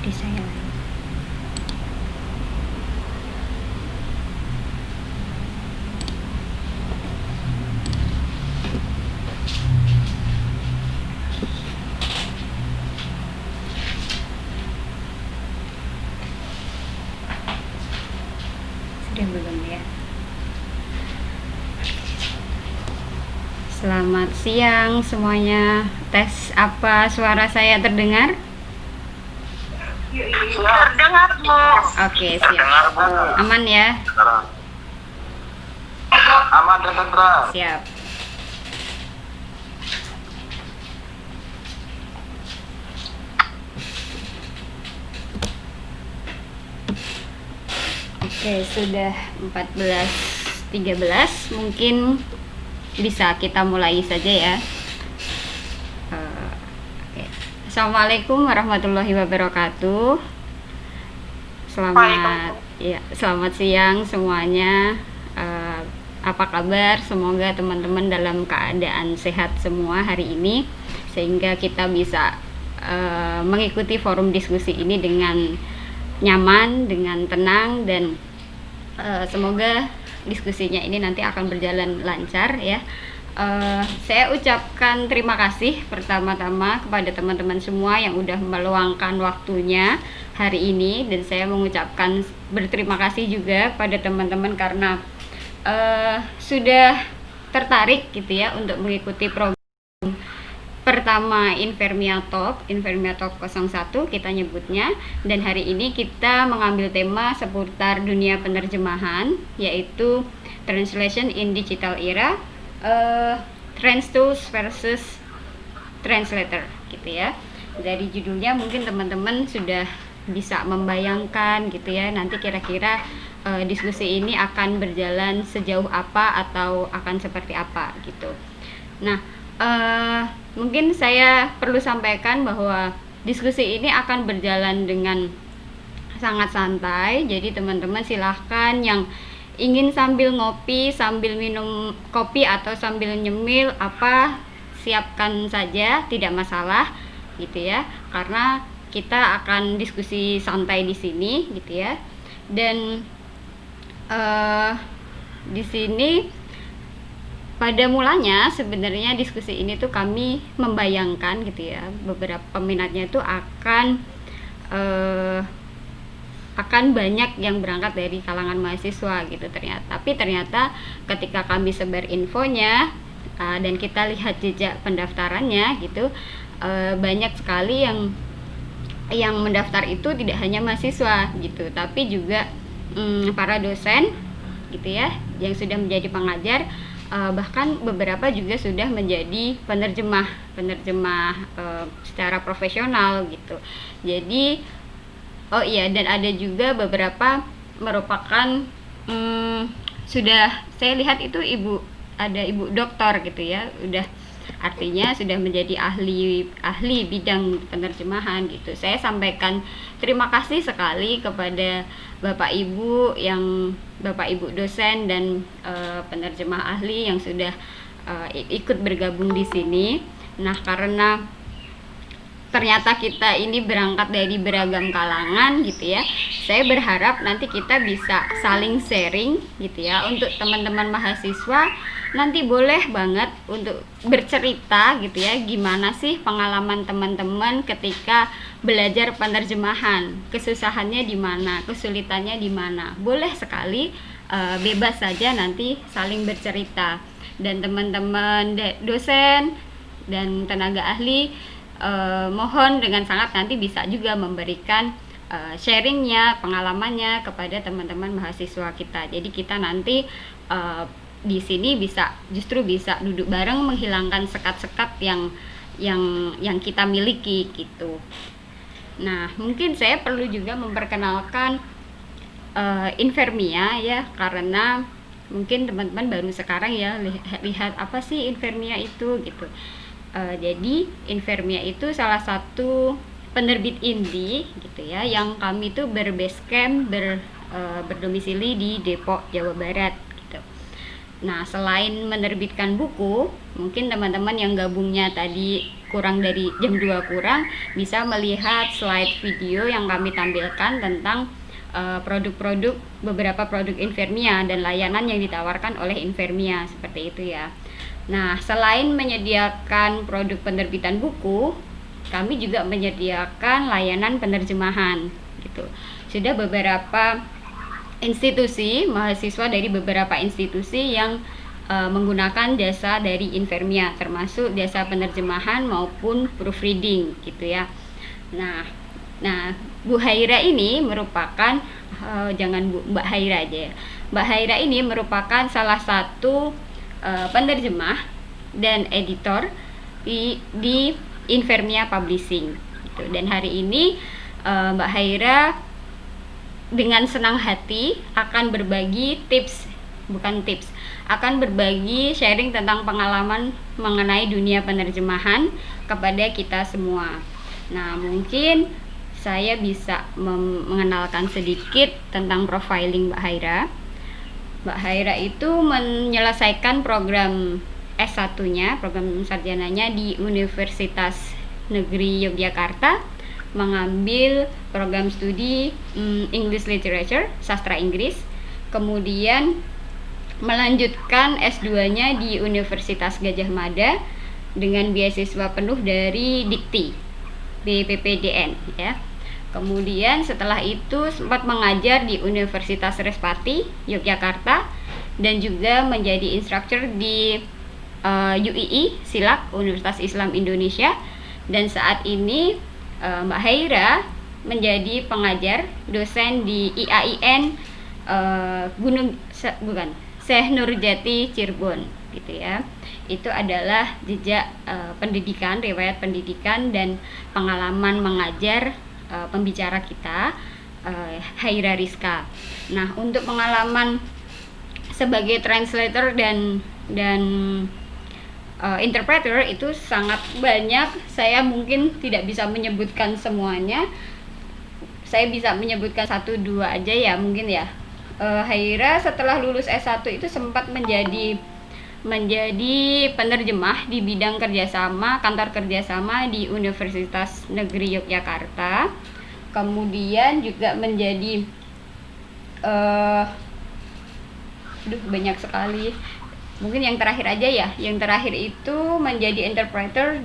di saya lagi. Sudah belum ya? Selamat siang semuanya. Tes apa suara saya terdengar? Terdengar, Bu. Oke, Terdengar, siap. Bu. Aman ya? Aman dan tentram. Siap. Oke, sudah 14.13. Mungkin bisa kita mulai saja ya. Oke. Assalamualaikum warahmatullahi wabarakatuh. Selamat siang semuanya. Apa kabar? Semoga teman-teman dalam keadaan sehat semua hari ini, sehingga kita bisa mengikuti forum diskusi ini dengan nyaman, dengan tenang, dan semoga diskusinya ini nanti akan berjalan lancar ya. Saya ucapkan terima kasih pertama-tama kepada teman-teman semua yang udah meluangkan waktunya hari ini, dan saya mengucapkan berterima kasih juga pada teman-teman karena sudah tertarik gitu ya untuk mengikuti program pertama Infermia Talk 01 kita nyebutnya, dan hari ini kita mengambil tema seputar dunia penerjemahan, yaitu Translation in Digital Era, Trends Tools versus Translator gitu ya. Dari judulnya mungkin teman-teman sudah bisa membayangkan gitu ya, nanti kira-kira diskusi ini akan berjalan sejauh apa atau akan seperti apa gitu. Nah, mungkin saya perlu sampaikan bahwa diskusi ini akan berjalan dengan sangat santai. Jadi teman-teman silahkan yang ingin sambil ngopi, sambil minum kopi atau sambil nyemil apa, siapkan saja, tidak masalah gitu ya. Karena kita akan diskusi santai di sini gitu ya. Dan di sini pada mulanya sebenarnya diskusi ini tuh kami membayangkan gitu ya, beberapa peminatnya itu akan banyak yang berangkat dari kalangan mahasiswa gitu ternyata. Tapi ternyata ketika kami sebar infonya dan kita lihat jejak pendaftarannya gitu, banyak sekali yang mendaftar itu tidak hanya mahasiswa gitu, tapi juga para dosen gitu ya, yang sudah menjadi pengajar, bahkan beberapa juga sudah menjadi penerjemah secara profesional gitu. Jadi dan ada juga beberapa merupakan sudah saya lihat itu ibu doktor gitu ya, artinya sudah menjadi ahli bidang penerjemahan gitu. Saya sampaikan terima kasih sekali kepada Bapak Ibu dosen dan penerjemah ahli yang sudah ikut bergabung di sini. Nah, karena ternyata kita ini berangkat dari beragam kalangan gitu ya, saya berharap nanti kita bisa saling sharing gitu ya. Untuk teman-teman mahasiswa nanti boleh banget untuk bercerita gitu ya, gimana sih pengalaman teman-teman ketika belajar penerjemahan, kesusahannya di mana, kesulitannya di mana. Boleh sekali, bebas saja nanti saling bercerita. Dan teman-teman dosen dan tenaga ahli, mohon dengan sangat nanti bisa juga memberikan sharingnya, pengalamannya kepada teman-teman mahasiswa kita. Jadi kita nanti di sini justru bisa duduk bareng, menghilangkan sekat-sekat yang kita miliki gitu. Nah, mungkin saya perlu juga memperkenalkan Infermia ya, karena mungkin teman-teman baru sekarang ya lihat apa sih Infermia itu gitu. Jadi Infermia itu salah satu penerbit indie gitu ya, yang kami itu berbase camp berdomisili di Depok, Jawa Barat gitu. Nah, selain menerbitkan buku, mungkin teman-teman yang gabungnya tadi kurang dari jam 2 kurang bisa melihat slide video yang kami tampilkan tentang beberapa produk Invermia dan layanan yang ditawarkan oleh Invermia, seperti itu ya. Nah, selain menyediakan produk penerbitan buku, kami juga menyediakan layanan penerjemahan gitu. Sudah beberapa institusi, mahasiswa dari beberapa institusi yang menggunakan jasa dari Invermia, termasuk jasa penerjemahan maupun proofreading gitu ya. Nah, Bu Haira ini merupakan jangan Mbak Haira aja ya. Mbak Haira ini merupakan salah satu penerjemah dan editor di Invermia Publishing gitu. Dan hari ini Mbak Haira dengan senang hati akan berbagi akan berbagi sharing tentang pengalaman mengenai dunia penerjemahan kepada kita semua. Nah, mungkin saya bisa mengenalkan sedikit tentang profiling Mbak Haira. Mbak Haira itu menyelesaikan program S1-nya, program sarjananya di Universitas Negeri Yogyakarta, mengambil program studi English Literature, sastra Inggris, kemudian melanjutkan S2-nya di Universitas Gadjah Mada dengan beasiswa penuh dari Dikti BPPDN ya. Kemudian setelah itu sempat mengajar di Universitas Respati Yogyakarta dan juga menjadi instruktur di UII Silak, Universitas Islam Indonesia, dan saat ini Mbak Haira menjadi pengajar dosen di IAIN Syekh Nurjati Cirebon gitu ya. Itu adalah jejak pendidikan, riwayat pendidikan dan pengalaman mengajar pembicara kita, Haira Rizka. Nah, untuk pengalaman sebagai translator dan interpreter itu sangat banyak. Saya mungkin tidak bisa menyebutkan semuanya. Saya bisa menyebutkan 1-2 aja ya mungkin ya. Haira setelah lulus S1 itu sempat menjadi penerjemah di bidang kantor kerjasama di Universitas Negeri Yogyakarta. Kemudian juga menjadi banyak sekali. Mungkin yang terakhir aja ya. Yang terakhir itu menjadi interpreter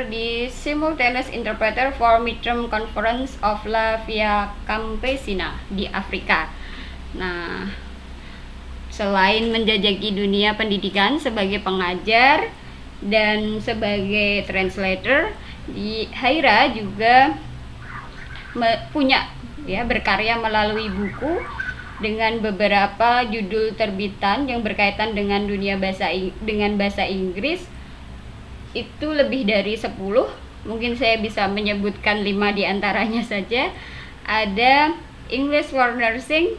di Simultaneous Interpreter for Midterm Conference of La Via Campesina di Afrika. Nah, selain menjajaki dunia pendidikan sebagai pengajar dan sebagai translator, Haira juga berkarya melalui buku dengan beberapa judul terbitan yang berkaitan dengan bahasa Inggris. Itu lebih dari 10. Mungkin saya bisa menyebutkan 5 diantaranya saja. Ada English for Nursing,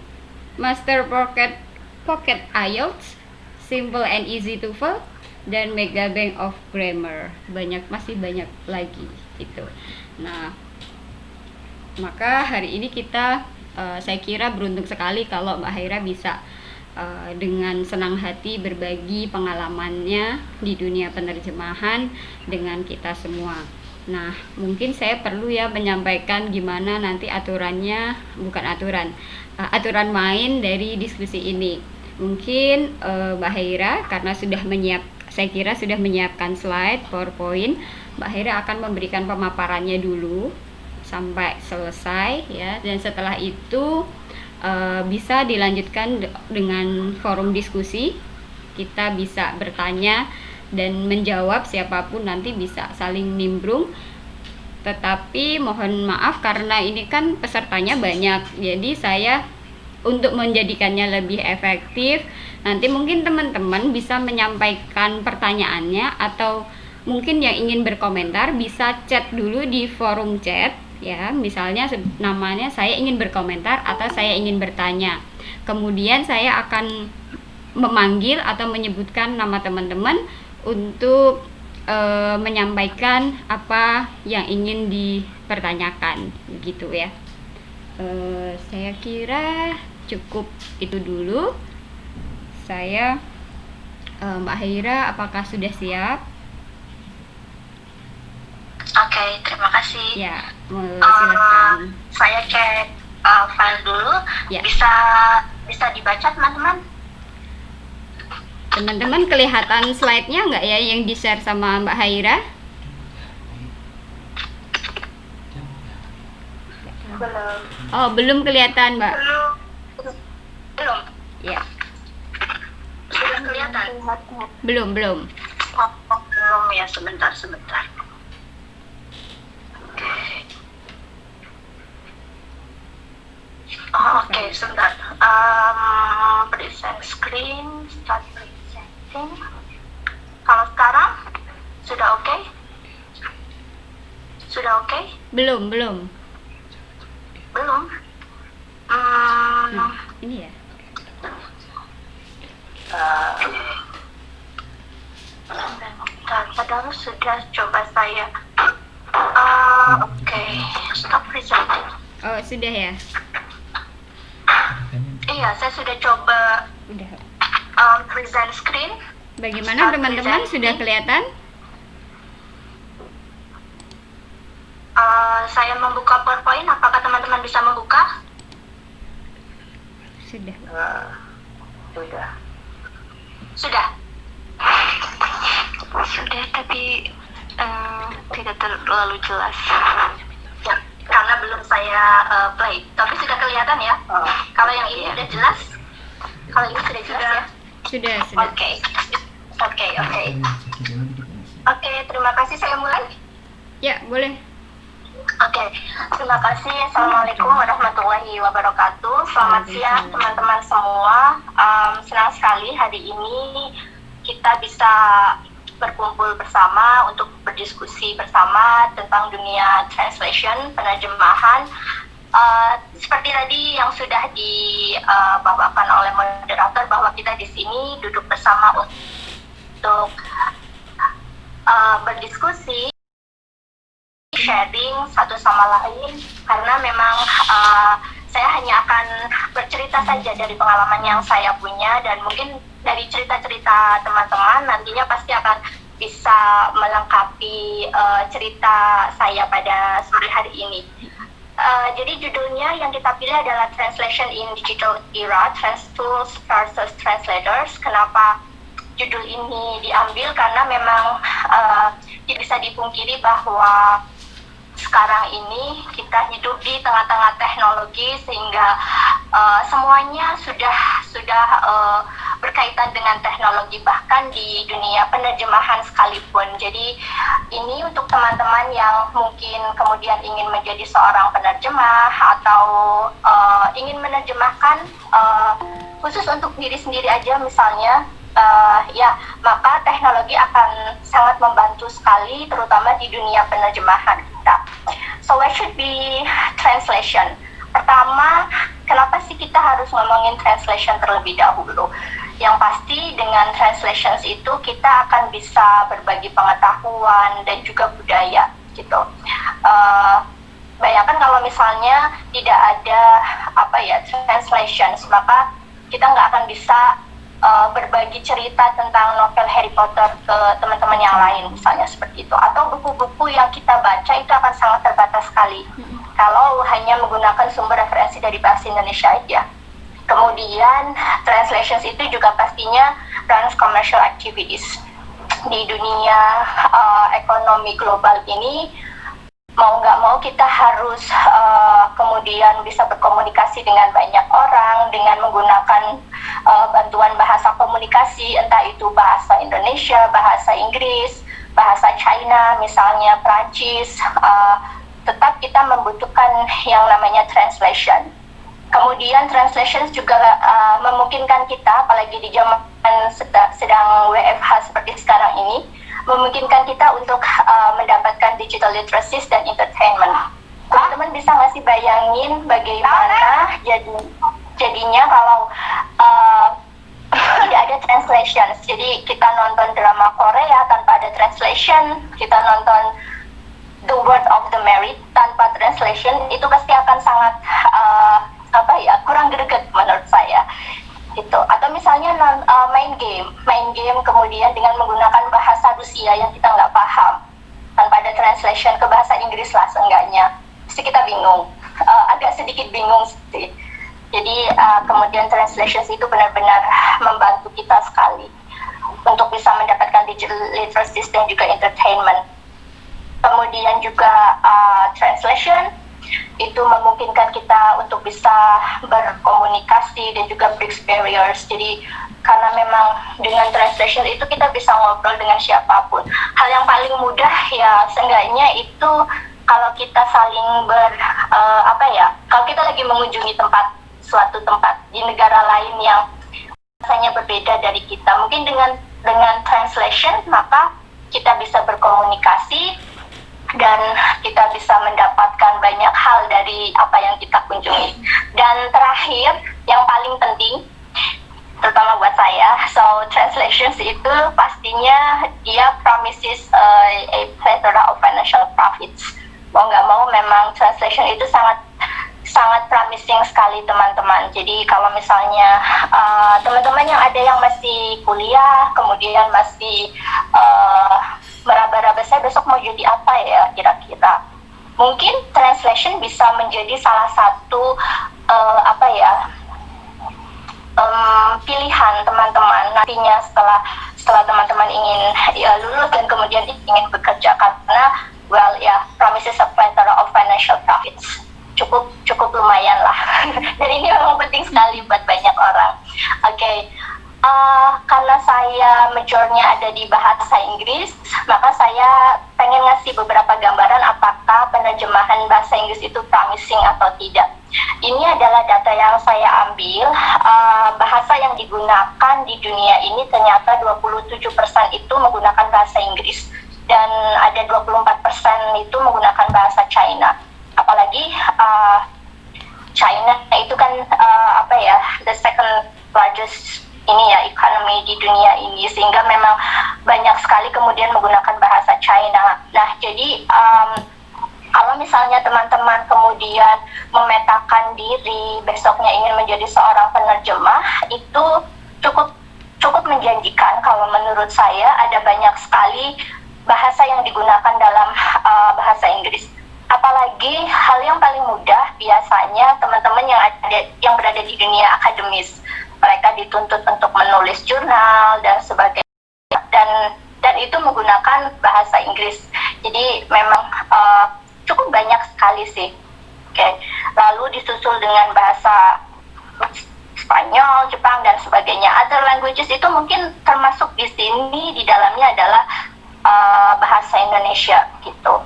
Master Pocket IELTS, Simple and Easy TOEFL, dan Mega Bank of Grammar. Masih banyak lagi gitu. Nah, maka hari ini saya kira beruntung sekali kalau Mbak Haira bisa dengan senang hati berbagi pengalamannya di dunia penerjemahan dengan kita semua. Nah, mungkin saya perlu ya menyampaikan gimana nanti aturan main dari diskusi ini. Mungkin Mbak Haira karena saya kira sudah menyiapkan slide PowerPoint, Mbak Haira akan memberikan pemaparannya dulu sampai selesai ya, dan setelah itu bisa dilanjutkan dengan forum diskusi. Kita bisa bertanya dan menjawab, siapapun nanti bisa saling nimbrung. Tetapi mohon maaf karena ini kan pesertanya banyak, jadi saya untuk menjadikannya lebih efektif, nanti mungkin teman-teman bisa menyampaikan pertanyaannya, atau mungkin yang ingin berkomentar bisa chat dulu di forum chat ya, misalnya namanya saya ingin berkomentar atau saya ingin bertanya. Kemudian saya akan memanggil atau menyebutkan nama teman-teman untuk menyampaikan apa yang ingin dipertanyakan gitu ya. Saya kira cukup itu dulu. Mbak Haira, apakah sudah siap? Oke, terima kasih. Ya, silakan. Saya cek file dulu. Ya. Bisa dibaca teman-teman? Teman-teman kelihatan slide-nya nggak ya yang di-share sama Mbak Haira? Belum. Oh, belum kelihatan, Mbak. Belum. Ya, Sudah kelihatan? belum. Oh, belum ya, sebentar. Oke, sebentar. Present screen, start presenting. Kalau sekarang sudah oke? Sudah oke? Belum. Belum. Ini ya. Padahal sudah coba saya. Oke, stop presenting. Oh, sudah ya? Iya, saya sudah coba Udah. present screen. Bagaimana teman-teman, sudah kelihatan? Saya membuka PowerPoint, apakah teman-teman bisa membuka? Sudah. Sudah, tapi tidak terlalu jelas. Ya, karena belum saya play. Tapi sudah kelihatan ya? Kalau yang ini sudah jelas? Kalau ini sudah jelas ya? Sudah. Oke. Oke, terima kasih. Saya mulai? Ya, boleh. Oke, terima kasih. Assalamualaikum warahmatullahi wabarakatuh. Selamat siang teman-teman semua. Senang sekali hari ini kita bisa berkumpul bersama untuk berdiskusi bersama tentang dunia translation, penerjemahan. Seperti tadi yang sudah dibawakan oleh moderator bahwa kita di sini duduk bersama untuk berdiskusi, sharing satu sama lain, karena memang saya hanya akan bercerita saja dari pengalaman yang saya punya, dan mungkin dari cerita-cerita teman-teman nantinya pasti akan bisa melengkapi cerita saya pada sore hari ini. Jadi judulnya yang kita pilih adalah Translation in Digital Era, Trans Tools versus Translators. Kenapa judul ini diambil? Karena memang tidak bisa dipungkiri bahwa sekarang ini kita hidup di tengah-tengah teknologi, sehingga semuanya sudah berkaitan dengan teknologi, bahkan di dunia penerjemahan sekalipun. Jadi ini untuk teman-teman yang mungkin kemudian ingin menjadi seorang penerjemah atau ingin menerjemahkan khusus untuk diri sendiri aja misalnya, maka teknologi akan sangat membantu sekali, terutama di dunia penerjemahan kita. So what should be translation? Pertama, kenapa sih kita harus ngomongin translation terlebih dahulu? Yang pasti dengan translations itu kita akan bisa berbagi pengetahuan dan juga budaya gitu. Bayangkan kalau misalnya tidak ada translations, maka kita nggak akan bisa berbagi cerita tentang novel Harry Potter ke teman-teman yang lain, misalnya seperti itu. Atau buku-buku yang kita baca itu akan sangat terbatas sekali kalau hanya menggunakan sumber referensi dari bahasa Indonesia aja. Kemudian translations itu juga pastinya runs commercial activities. Di dunia ekonomi global ini, mau nggak mau kita harus kemudian bisa berkomunikasi dengan banyak orang dengan menggunakan bantuan bahasa komunikasi, entah itu bahasa Indonesia, bahasa Inggris, bahasa China, misalnya Prancis. Tetap kita membutuhkan yang namanya translation. Kemudian translation juga memungkinkan kita, apalagi di zaman sedang WFH seperti sekarang ini, memungkinkan kita untuk mendapatkan digital literacy dan entertainment. Teman-teman bisa nggak sih bayangin bagaimana jadinya kalau tidak ada translation? Jadi kita nonton drama Korea tanpa ada translation, kita nonton The World of the Married tanpa translation, itu pasti akan sangat kurang greget menurut saya. Gitu. Atau misalnya main game kemudian dengan menggunakan bahasa Rusia yang kita nggak paham tanpa ada translation ke bahasa Inggris lah seenggaknya. Pasti kita bingung, agak sedikit bingung sih. Jadi kemudian translation itu benar-benar membantu kita sekali untuk bisa mendapatkan digital literacy dan juga entertainment. Kemudian juga translation itu memungkinkan kita untuk bisa berkomunikasi dan juga break barriers. Jadi karena memang dengan translation itu kita bisa ngobrol dengan siapapun. Hal yang paling mudah ya seenggaknya itu kalau kita saling kalau kita lagi mengunjungi suatu tempat di negara lain yang rasanya berbeda dari kita, mungkin dengan translation maka kita bisa berkomunikasi dan kita bisa mendapatkan banyak hal dari apa yang kita kunjungi. Dan terakhir, yang paling penting, terutama buat saya, so translations itu pastinya dia promises a plethora of financial profits. Mau nggak mau memang translation itu sangat promising sekali teman-teman. Jadi kalau misalnya teman-teman yang ada yang masih kuliah, kemudian masih meraba-raba saya besok mau jadi apa ya kira-kira, mungkin translation bisa menjadi salah satu pilihan teman-teman nantinya setelah teman-teman ingin lulus dan kemudian ingin bekerja, karena promises a plethora of financial profits cukup lumayan lah. Dan ini memang penting sekali buat banyak orang. Oke. Karena saya majornya ada di bahasa Inggris, maka saya pengen ngasih beberapa gambaran apakah penerjemahan bahasa Inggris itu promising atau tidak. Ini adalah data yang saya ambil, bahasa yang digunakan di dunia ini ternyata 27% itu menggunakan bahasa Inggris, dan ada 24% itu menggunakan bahasa China. Apalagi China itu kan the second largest ekonomi di dunia ini, sehingga memang banyak sekali kemudian menggunakan bahasa China. Nah, jadi kalau misalnya teman-teman kemudian memetakan diri besoknya ingin menjadi seorang penerjemah, itu cukup menjanjikan. Kalau menurut saya ada banyak sekali bahasa yang digunakan dalam bahasa Inggris. Apalagi hal yang paling mudah biasanya teman-teman yang berada di dunia akademis, mereka dituntut untuk menulis jurnal dan sebagainya, dan itu menggunakan bahasa Inggris. Jadi memang cukup banyak sekali sih. Lalu disusul dengan bahasa Spanyol, Jepang dan sebagainya. Other languages itu mungkin termasuk di sini, di dalamnya adalah bahasa Indonesia gitu.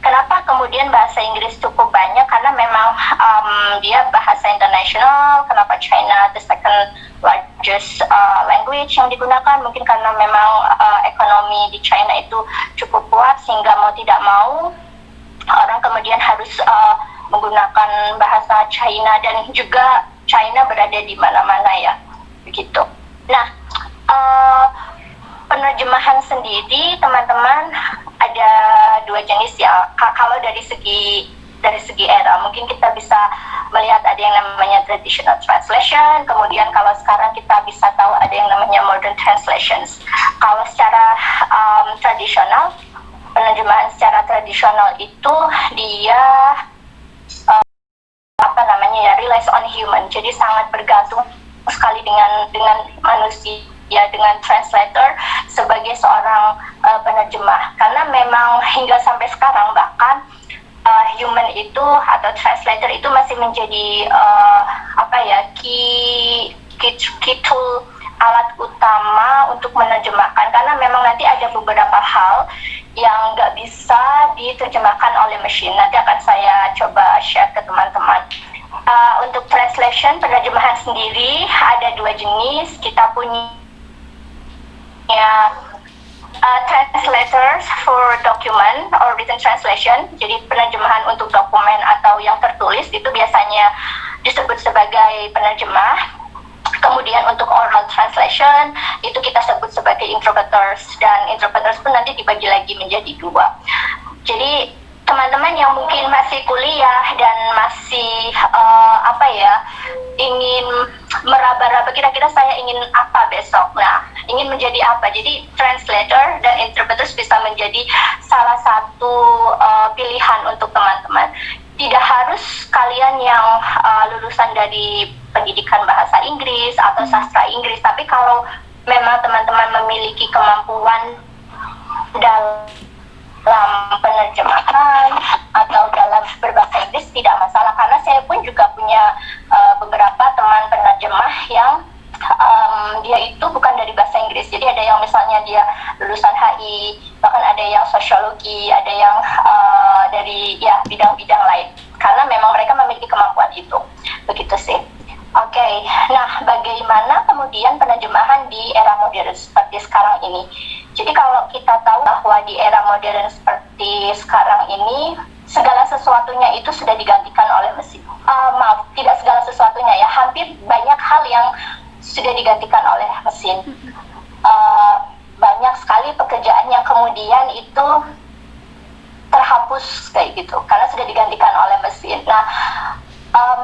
Kenapa kemudian bahasa Inggris cukup banyak? Karena memang dia bahasa internasional. Kenapa China the second largest language yang digunakan? Mungkin karena memang ekonomi di China itu cukup kuat, sehingga mau tidak mau orang kemudian harus menggunakan bahasa China, dan juga China berada di mana-mana ya, begitu. Nah, penerjemahan sendiri teman-teman ada dua jenis ya. Kalau dari segi era, mungkin kita bisa melihat ada yang namanya traditional translation, kemudian kalau sekarang kita bisa tahu ada yang namanya modern translations. Kalau secara tradisional, penerjemahan secara tradisional itu dia relies on human, jadi sangat bergantung sekali dengan manusia, dengan translator sebagai seorang penerjemah. Karena memang hingga sampai sekarang bahkan human itu atau translator itu masih menjadi key tool, alat utama untuk menerjemahkan, karena memang nanti ada beberapa hal yang nggak bisa diterjemahkan oleh mesin. Nanti akan saya coba share ke teman-teman. Untuk translation, penerjemahan sendiri ada dua jenis. Kita punya translators for document or written translation, jadi penerjemahan untuk dokumen atau yang tertulis itu biasanya disebut sebagai penerjemah. Kemudian untuk oral translation itu kita sebut sebagai interpreters, dan interpreters pun nanti dibagi lagi menjadi dua. Jadi teman-teman yang mungkin masih kuliah dan masih ingin meraba-raba kira-kira saya ingin apa besok. Nah, ingin menjadi apa? Jadi translator dan interpreters bisa menjadi salah satu pilihan untuk teman-teman. Tidak harus kalian yang lulusan dari pendidikan bahasa Inggris atau sastra Inggris, tapi kalau memang teman-teman memiliki kemampuan dalam penerjemahan atau dalam berbahasa Inggris, tidak masalah, karena saya pun juga punya beberapa teman penerjemah yang dia itu bukan dari bahasa Inggris. Jadi ada yang misalnya dia lulusan HI, bahkan ada yang sosiologi, ada yang dari bidang-bidang lain, karena memang mereka memiliki kemampuan itu. Begitu sih. Oke, nah bagaimana kemudian penerjemahan di era modern seperti sekarang ini? Jadi kalau kita tahu bahwa di era modern seperti sekarang ini, segala sesuatunya itu sudah digantikan oleh mesin. Tidak segala sesuatunya ya, hampir banyak hal yang sudah digantikan oleh mesin. Banyak sekali pekerjaan yang kemudian itu terhapus kayak gitu, karena sudah digantikan oleh mesin. Nah,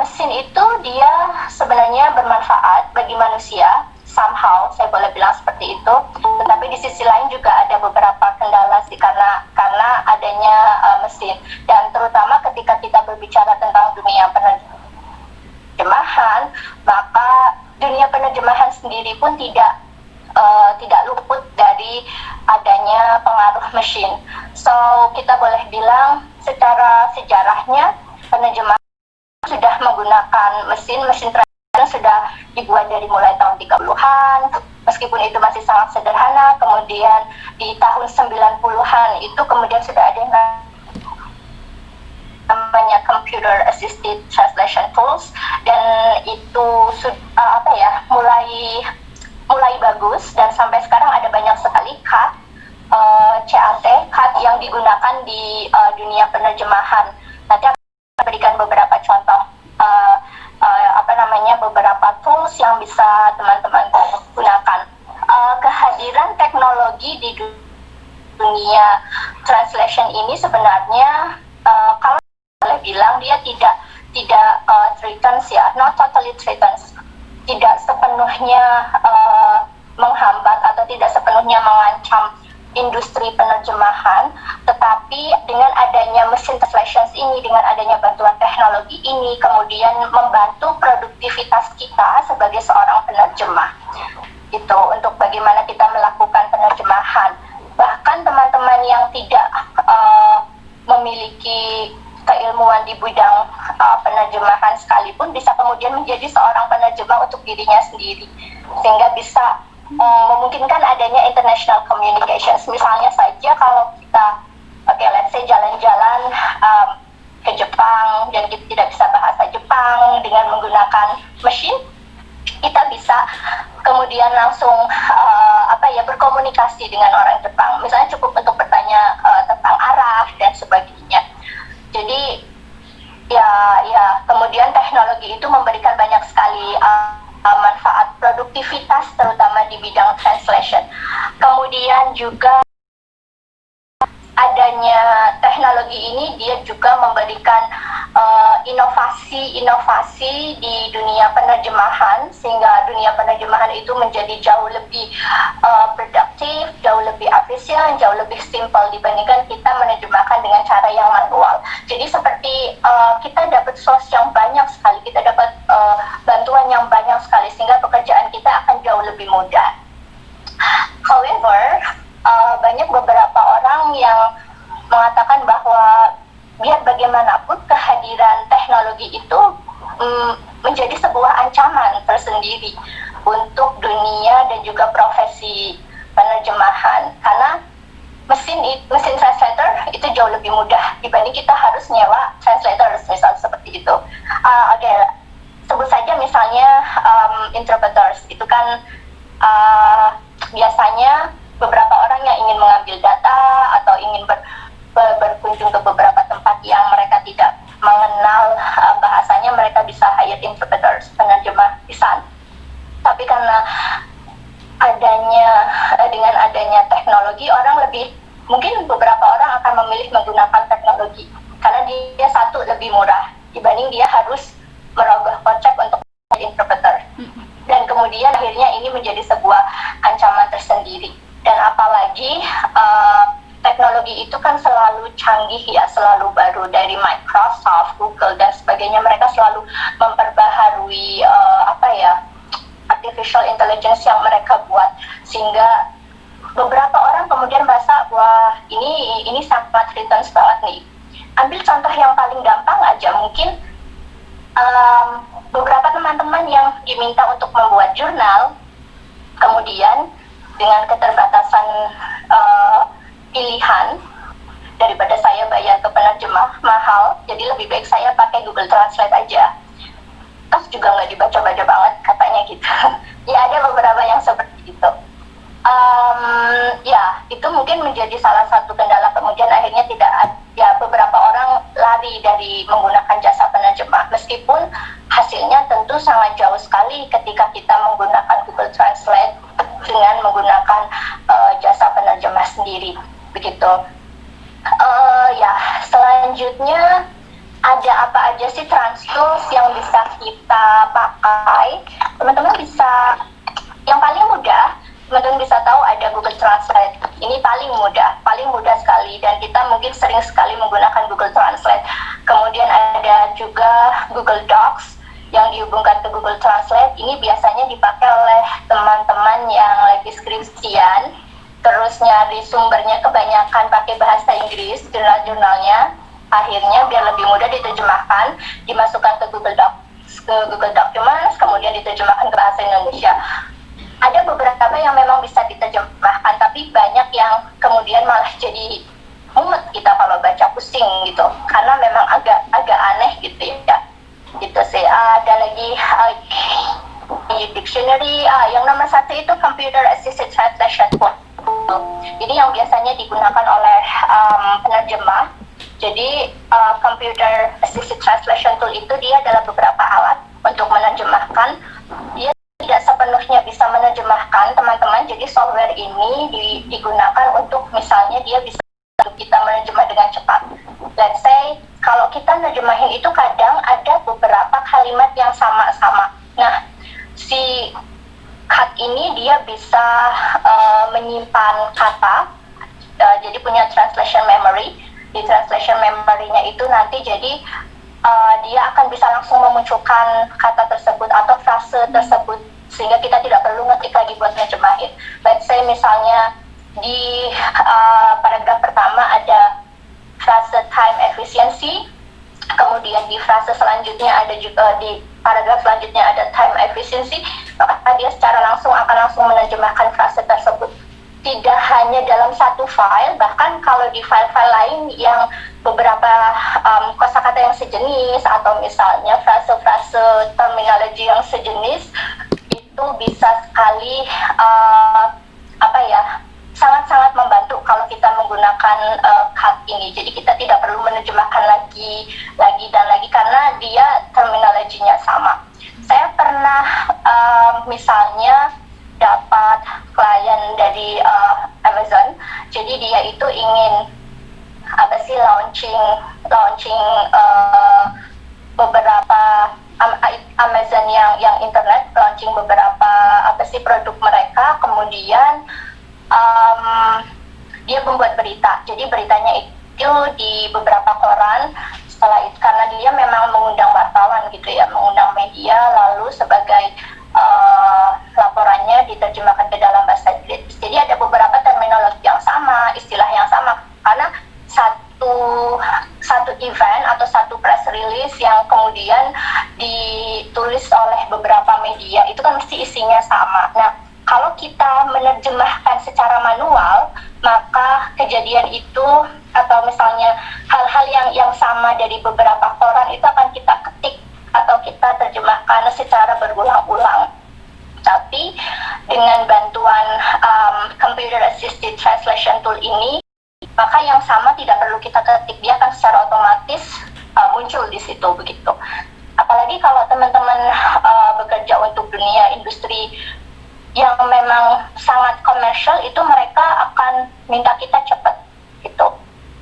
mesin itu dia sebenarnya bermanfaat bagi manusia, somehow saya boleh bilang seperti itu. Tetapi di sisi lain juga ada beberapa kendala sih, karena adanya mesin, dan terutama ketika kita berbicara tentang dunia penerjemahan, maka dunia penerjemahan sendiri pun tidak luput dari adanya pengaruh mesin. So kita boleh bilang secara sejarahnya penerjemahan sudah menggunakan mesin translation sudah dibuat dari mulai tahun 30-an, meskipun itu masih sangat sederhana. Kemudian di tahun 90-an itu kemudian sudah ada yang namanya computer assisted translation tools, dan itu mulai bagus, dan sampai sekarang ada banyak sekali CAT yang digunakan di dunia penerjemahan. Nanti akan berikan beberapa contoh beberapa tools yang bisa teman-teman gunakan. Kehadiran teknologi di dunia translation ini sebenarnya kalau boleh bilang dia tidak threatens ya, not totally threatens, tidak sepenuhnya menghambat atau tidak sepenuhnya mengancam industri penerjemahan, tetapi dengan adanya mesin translation ini, dengan adanya bantuan teknologi ini, kemudian membantu produktivitas kita sebagai seorang penerjemah. Itu untuk bagaimana kita melakukan penerjemahan. Bahkan teman-teman yang tidak memiliki keilmuan di bidang penerjemahan sekalipun bisa kemudian menjadi seorang penerjemah untuk dirinya sendiri, sehingga bisa memungkinkan adanya international communications. Misalnya saja kalau kita let's say jalan-jalan ke Jepang dan kita tidak bisa bahasa Jepang, dengan menggunakan mesin kita bisa kemudian langsung berkomunikasi dengan orang Jepang. Misalnya cukup untuk bertanya tentang arah dan sebagainya. Jadi kemudian teknologi itu memberikan banyak sekali manfaat produktivitas, terutama di bidang translation. Kemudian juga adanya teknologi ini dia juga memberikan inovasi di dunia penerjemahan, sehingga dunia penerjemahan itu menjadi jauh lebih produktif, jauh lebih efisien, jauh lebih simpel dibandingkan kita menerjemahkan dengan cara yang manual. Jadi seperti kita dapat source yang banyak sekali, kita dapat bantuan yang banyak sekali, sehingga pekerjaan kita akan jauh lebih mudah. However, banyak beberapa orang yang mengatakan bahwa biar bagaimanapun kehadiran teknologi itu menjadi sebuah ancaman tersendiri untuk dunia dan juga profesi penerjemahan, karena mesin translator itu jauh lebih mudah dibanding kita harus nyewa translator, misal seperti itu. Sebut saja misalnya interpreters, itu kan biasanya beberapa orang yang ingin mengambil data atau ingin berkunjung ke beberapa tempat yang mereka tidak mengenal bahasanya, mereka bisa hire interpreters, penerjemah lisan. Tapi karena dengan adanya teknologi, orang mungkin beberapa orang akan memilih menggunakan teknologi lebih murah dibanding dia harus merogoh kocek untuk interpreter. Dan kemudian akhirnya ini menjadi sebuah ancaman tersendiri. Dan apalagi teknologi itu kan selalu canggih ya, selalu baru, dari Microsoft, Google dan sebagainya. Mereka selalu memperbaharui artificial intelligence yang mereka buat, sehingga beberapa orang kemudian merasa wah ini sangat returns banget nih. Ambil contoh yang paling gampang aja, mungkin beberapa teman-teman yang diminta untuk membuat jurnal, kemudian dengan keterbatasan pilihan, daripada saya bayar ke penerjemah mahal, jadi lebih baik saya pakai Google Translate aja. Terus juga nggak dibaca-baca banget katanya gitu. Ya ada beberapa yang seperti itu. Ya itu mungkin menjadi salah satu kendala, kemudian akhirnya beberapa orang lari dari menggunakan jasa penerjemah, meskipun hasilnya tentu sangat jauh sekali ketika kita menggunakan Google Translate dengan menggunakan jasa penerjemah sendiri begitu. Selanjutnya ada apa aja sih transtools yang bisa kita pakai? Teman-teman bisa, yang paling mudah teman-teman bisa tahu ada Google Translate. Ini paling mudah sekali, dan kita mungkin sering sekali menggunakan Google Translate. Kemudian ada juga Google Docs yang dihubungkan ke Google Translate. Ini biasanya dipakai oleh teman-teman yang lagi skripsian, terus nyari sumbernya kebanyakan pakai bahasa Inggris, jurnal-jurnalnya. Akhirnya biar lebih mudah diterjemahkan, dimasukkan ke Google Docs, ke Google Documents, kemudian diterjemahkan ke bahasa Indonesia. Ada beberapa yang memang bisa diterjemahkan, tapi banyak yang kemudian malah jadi mumet kita kalau baca, pusing gitu, karena memang agak aneh gitu ya. Gitu sih. Ada lagi dictionary. Yang nomor 1 itu computer assisted translation tool. Ini yang biasanya digunakan oleh penerjemah. Jadi computer assisted translation tool itu dia adalah beberapa alat untuk menerjemahkan. Dia tidak sepenuhnya bisa menerjemahkan teman-teman. Jadi software ini digunakan untuk, misalnya dia bisa untuk kita menerjemah dengan cepat. Let's say kalau kita nerjemahin itu kadang ada beberapa kalimat yang sama-sama. Nah, si CAT ini dia bisa menyimpan kata, jadi punya translation memory. Di translation memory-nya itu nanti jadi dia akan bisa langsung memunculkan kata tersebut atau frase tersebut, sehingga kita tidak perlu ngetik lagi buat nerjemahin. Let's say misalnya di paragraf pertama ada frase time efficiency, kemudian di frase selanjutnya ada juga, di paragraf selanjutnya ada time efficiency, maka dia secara langsung akan langsung menerjemahkan frase tersebut. Tidak hanya dalam satu file, bahkan kalau di file-file lain yang beberapa kosakata yang sejenis, atau misalnya frase-frase terminologi yang sejenis, itu bisa sekali sangat-sangat membantu kalau kita menggunakan CAT ini. Jadi kita tidak perlu menerjemahkan lagi karena dia terminologinya sama. Saya pernah misalnya dapat klien dari Amazon, jadi dia itu ingin launching beberapa Amazon yang internet, launching beberapa produk mereka, kemudian dia membuat berita. Jadi beritanya itu di beberapa koran. Setelah itu, karena dia memang mengundang wartawan gitu ya, mengundang media, lalu sebagai laporannya diterjemahkan ke dalam bahasa Inggris. Jadi ada beberapa terminologi yang sama, istilah yang sama, karena satu event atau satu press release yang kemudian ditulis oleh beberapa media itu kan mesti isinya sama. Nah, kalau kita menerjemahkan secara manual, maka kejadian itu, atau misalnya hal-hal yang sama dari beberapa koran itu akan kita ketik atau kita terjemahkan secara berulang-ulang. Tapi dengan bantuan computer assisted translation tool ini, maka yang sama tidak perlu kita ketik, dia akan secara otomatis muncul di situ begitu. Apalagi kalau teman-teman bekerja untuk dunia industri yang memang sangat komersial, itu mereka akan minta kita cepat gitu.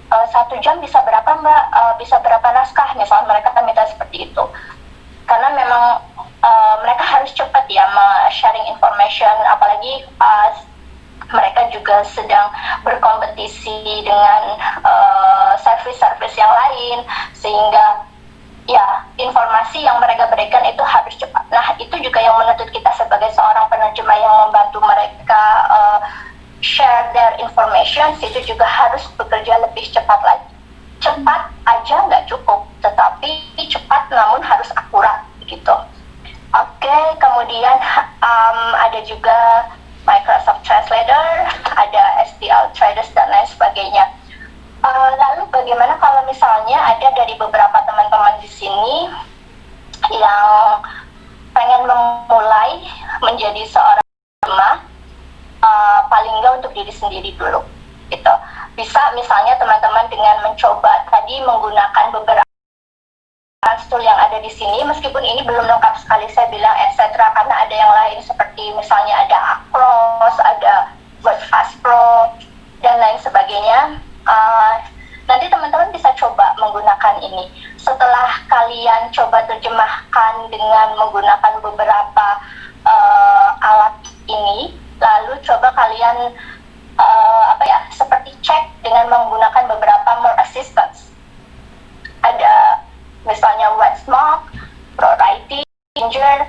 1 jam bisa berapa Mbak, bisa berapa naskah, misalnya mereka minta seperti itu. Karena memang mereka harus cepat ya sharing information, apalagi mereka juga sedang berkompetisi dengan service-service yang lain, sehingga ya informasi yang mereka berikan itu harus cepat. Nah, itu juga yang menuntut kita sebagai seorang penerjemah yang membantu mereka share their information, itu juga harus bekerja lebih cepat lagi. Cepat aja nggak cukup, tetapi cepat namun harus akurat gitu. Oke, kemudian ada juga Microsoft Translator, ada STL Traders dan lain sebagainya. Lalu bagaimana kalau misalnya ada dari beberapa teman-teman di sini yang pengen memulai menjadi seorang penerjemah, paling nggak untuk diri sendiri dulu gitu. Bisa misalnya teman-teman dengan mencoba tadi menggunakan beberapa tool yang ada di sini, meskipun ini belum lengkap sekali saya bilang etc, karena ada yang lain seperti misalnya ada Across, ada WordFast Pro dan lain sebagainya. Nanti teman-teman bisa coba menggunakan ini. Setelah kalian coba terjemahkan dengan menggunakan beberapa alat ini, lalu coba kalian seperti cek dengan menggunakan beberapa more assistance. Ada misalnya Websmock, ProWriting, Ginger,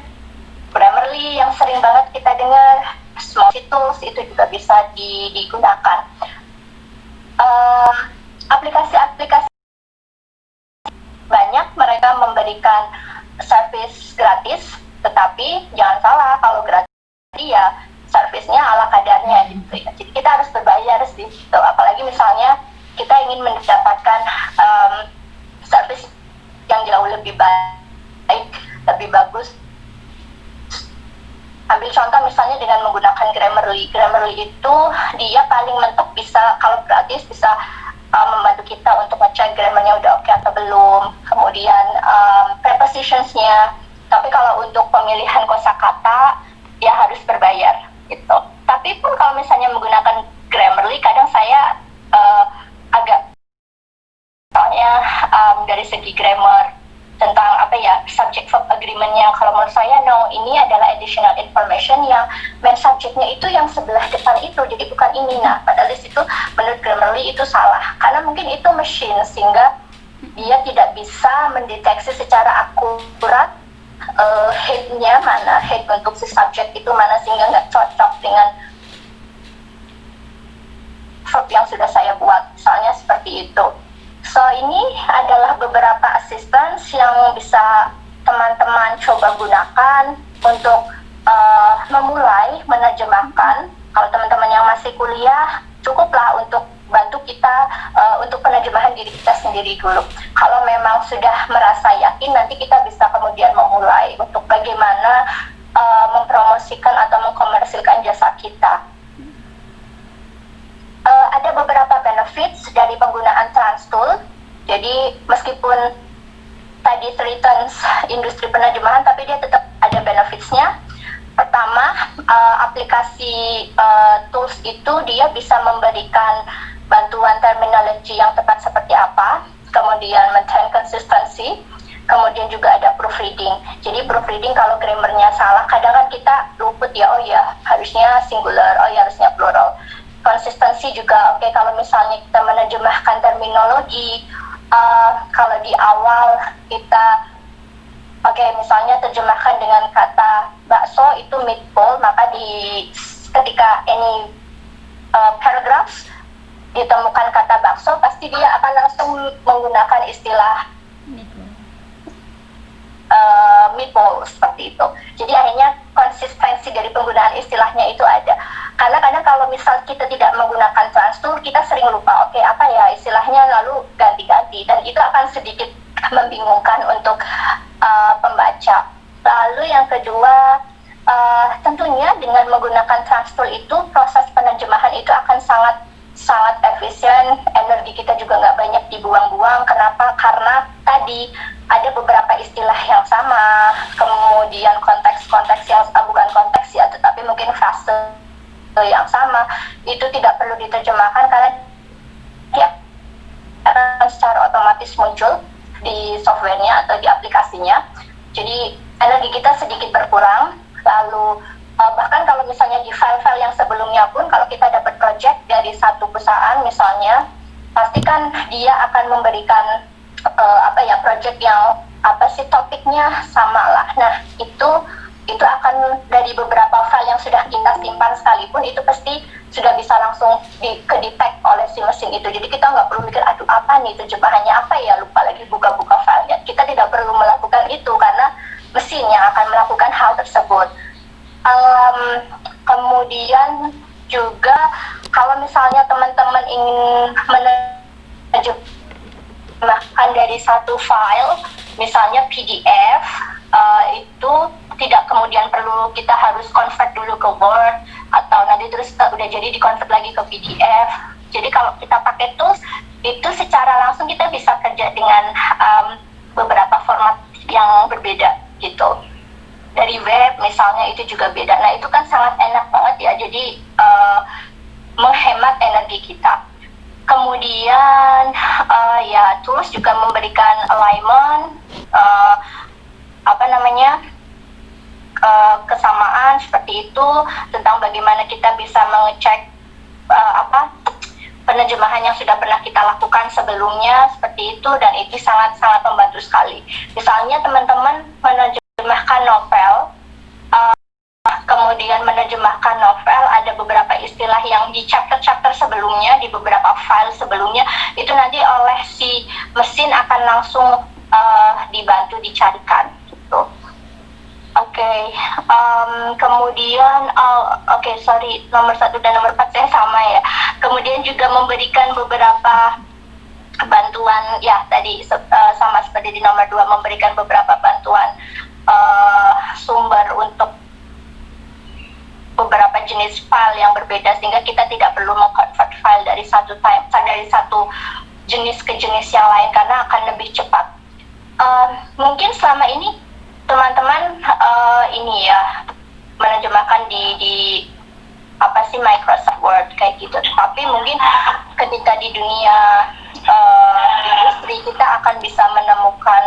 Grammarly yang sering banget kita dengar, Small Tools itu juga bisa digunakan. Aplikasi-aplikasi banyak mereka memberikan service gratis, tetapi jangan salah, kalau gratis ya servisnya ala kadarnya gitu ya. Jadi kita harus berbayar sih gitu. Apalagi misalnya kita ingin mendapatkan service yang jauh lebih baik, lebih bagus. Ambil contoh misalnya dengan menggunakan Grammarly. Grammarly itu dia paling mentok bisa, kalau gratis bisa membantu kita untuk ngecek grammarnya udah oke atau belum. Kemudian prepositions-nya. Tapi kalau untuk pemilihan kosakata ya harus berbayar gitu. Tapi pun kalau misalnya menggunakan Grammarly, kadang saya agak soalnya dari segi grammar tentang subject verb agreement-nya, kalau menurut saya no, ini adalah additional information yang main subject-nya itu yang sebelah depan itu, jadi bukan ini. Nah, padahal di situ menurut Grammarly itu salah, karena mungkin itu machine sehingga dia tidak bisa mendeteksi secara akurat head-nya mana, head untuk si subject itu mana, sehingga nggak cocok dengan verb yang sudah saya buat, misalnya seperti itu. So, ini adalah beberapa assistance yang bisa teman-teman coba gunakan untuk memulai menerjemahkan. Kalau teman-teman yang masih kuliah, cukuplah untuk bantu kita untuk penerjemahan diri kita sendiri dulu. Kalau memang sudah merasa yakin, nanti kita bisa kemudian memulai untuk bagaimana mempromosikan atau mengkomersilkan jasa kita. Ada beberapa benefits dari penggunaan TransTool. Jadi meskipun tadi threatens industri penerjemahan, tapi dia tetap ada benefitsnya. Pertama, aplikasi tools itu dia bisa memberikan bantuan terminologi yang tepat seperti apa, kemudian maintain consistency, kemudian juga ada proofreading. Jadi proofreading kalau grammarnya salah, kadang kan kita luput ya, oh ya harusnya singular, oh ya harusnya plural. Konsistensi juga oke, kalau misalnya kita menerjemahkan terminologi, kalau di awal kita misalnya terjemahkan dengan kata bakso itu meatball, maka ketika any paragraphs ditemukan kata bakso, pasti dia akan langsung menggunakan istilah meatball seperti itu. Jadi akhirnya konsistensi dari penggunaan istilahnya itu ada. Karena kadang kalau misal kita tidak menggunakan TransTool, kita sering lupa, apa ya istilahnya, lalu ganti-ganti, dan itu akan sedikit membingungkan untuk pembaca. Lalu yang kedua, tentunya dengan menggunakan TransTool itu proses penerjemahan itu akan sangat efisien, energi kita juga nggak banyak dibuang-buang. Kenapa? Karena tadi ada beberapa istilah yang sama, kemudian konteks-konteks yang bukan konteks ya, tetapi mungkin frase yang sama, itu tidak perlu diterjemahkan karena dia secara otomatis muncul di softwarenya atau di aplikasinya. Jadi energi kita sedikit berkurang. Lalu bahkan kalau misalnya di file-file yang sebelumnya pun, kalau kita dapat project dari satu perusahaan misalnya, pastikan dia akan memberikan project yang topiknya sama lah. Nah itu akan dari beberapa file yang sudah kita simpan sekalipun, itu pasti sudah bisa langsung ke-detect oleh si mesin itu. Jadi kita nggak perlu mikir, aduh apa nih terjemahannya apa ya, lupa lagi buka-buka filenya. Kita tidak perlu melakukan itu karena mesin yang akan melakukan hal tersebut. Kemudian juga kalau misalnya teman-teman ingin menerjemahkan dari satu file, misalnya PDF, itu tidak kemudian perlu kita harus convert dulu ke Word, atau nanti terus udah jadi di-convert lagi ke PDF. Jadi kalau kita pakai tools, itu secara langsung kita bisa kerja dengan beberapa format yang berbeda gitu. Dari web misalnya itu juga beda. Nah itu kan sangat enak banget ya, jadi menghemat energi kita. Kemudian tools juga memberikan alignment, kesamaan seperti itu, tentang bagaimana kita bisa mengecek penerjemahan yang sudah pernah kita lakukan sebelumnya, seperti itu, dan itu sangat-sangat membantu sekali. Misalnya teman-teman menerjemahkan novel, kemudian menerjemahkan novel, ada beberapa istilah yang di chapter-chapter sebelumnya, di beberapa file sebelumnya, itu nanti oleh si mesin akan langsung dibantu dicarikan gitu. Kemudian nomor 1 dan nomor 4 saya sama ya. Kemudian juga memberikan beberapa bantuan, ya tadi sama seperti di nomor 2, memberikan beberapa bantuan sumber untuk beberapa jenis file yang berbeda, sehingga kita tidak perlu meng-convert file dari satu jenis ke jenis yang lain, karena akan lebih cepat. Mungkin selama ini teman-teman menerjemahkan di Microsoft Word kayak gitu, tapi mungkin ketika di dunia industri kita akan bisa menemukan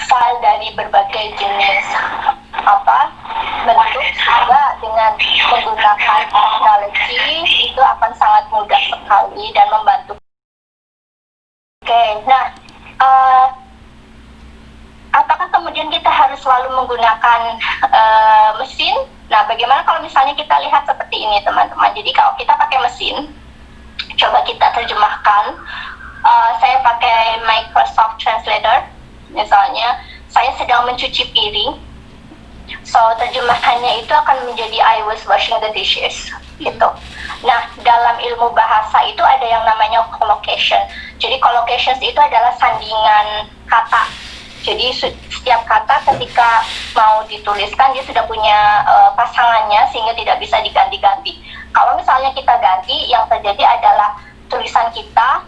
file dari berbagai jenis bentuk, sehingga dengan menggunakan teknologi itu akan sangat mudah sekali dan membantu. Apakah kemudian kita harus selalu menggunakan mesin? Nah, bagaimana kalau misalnya kita lihat seperti ini, teman-teman? Jadi kalau kita pakai mesin, coba kita terjemahkan. Saya pakai Microsoft Translator, misalnya, saya sedang mencuci piring. So, terjemahannya itu akan menjadi I was washing the dishes, gitu. Nah, dalam ilmu bahasa itu ada yang namanya collocation. Jadi, collocations itu adalah sandingan kata. Jadi setiap kata ketika mau dituliskan dia sudah punya pasangannya, sehingga tidak bisa diganti-ganti. Kalau misalnya kita ganti, yang terjadi adalah tulisan kita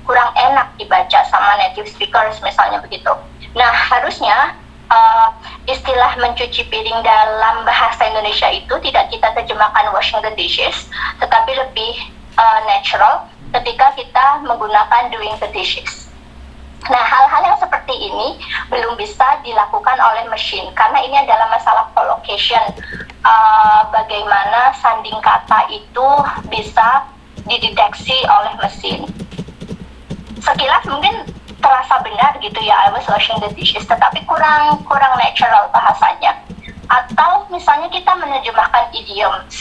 kurang enak dibaca sama native speakers, misalnya begitu. Nah, harusnya istilah mencuci piring dalam bahasa Indonesia itu tidak kita terjemahkan washing the dishes, tetapi lebih natural ketika kita menggunakan doing the dishes. Nah, hal-hal yang seperti ini belum bisa dilakukan oleh mesin, karena ini adalah masalah collocation. Bagaimana sanding kata itu bisa dideteksi oleh mesin. Sekilas mungkin terasa benar gitu ya, I was washing the dishes, tetapi kurang natural bahasanya. Atau misalnya kita menerjemahkan idioms,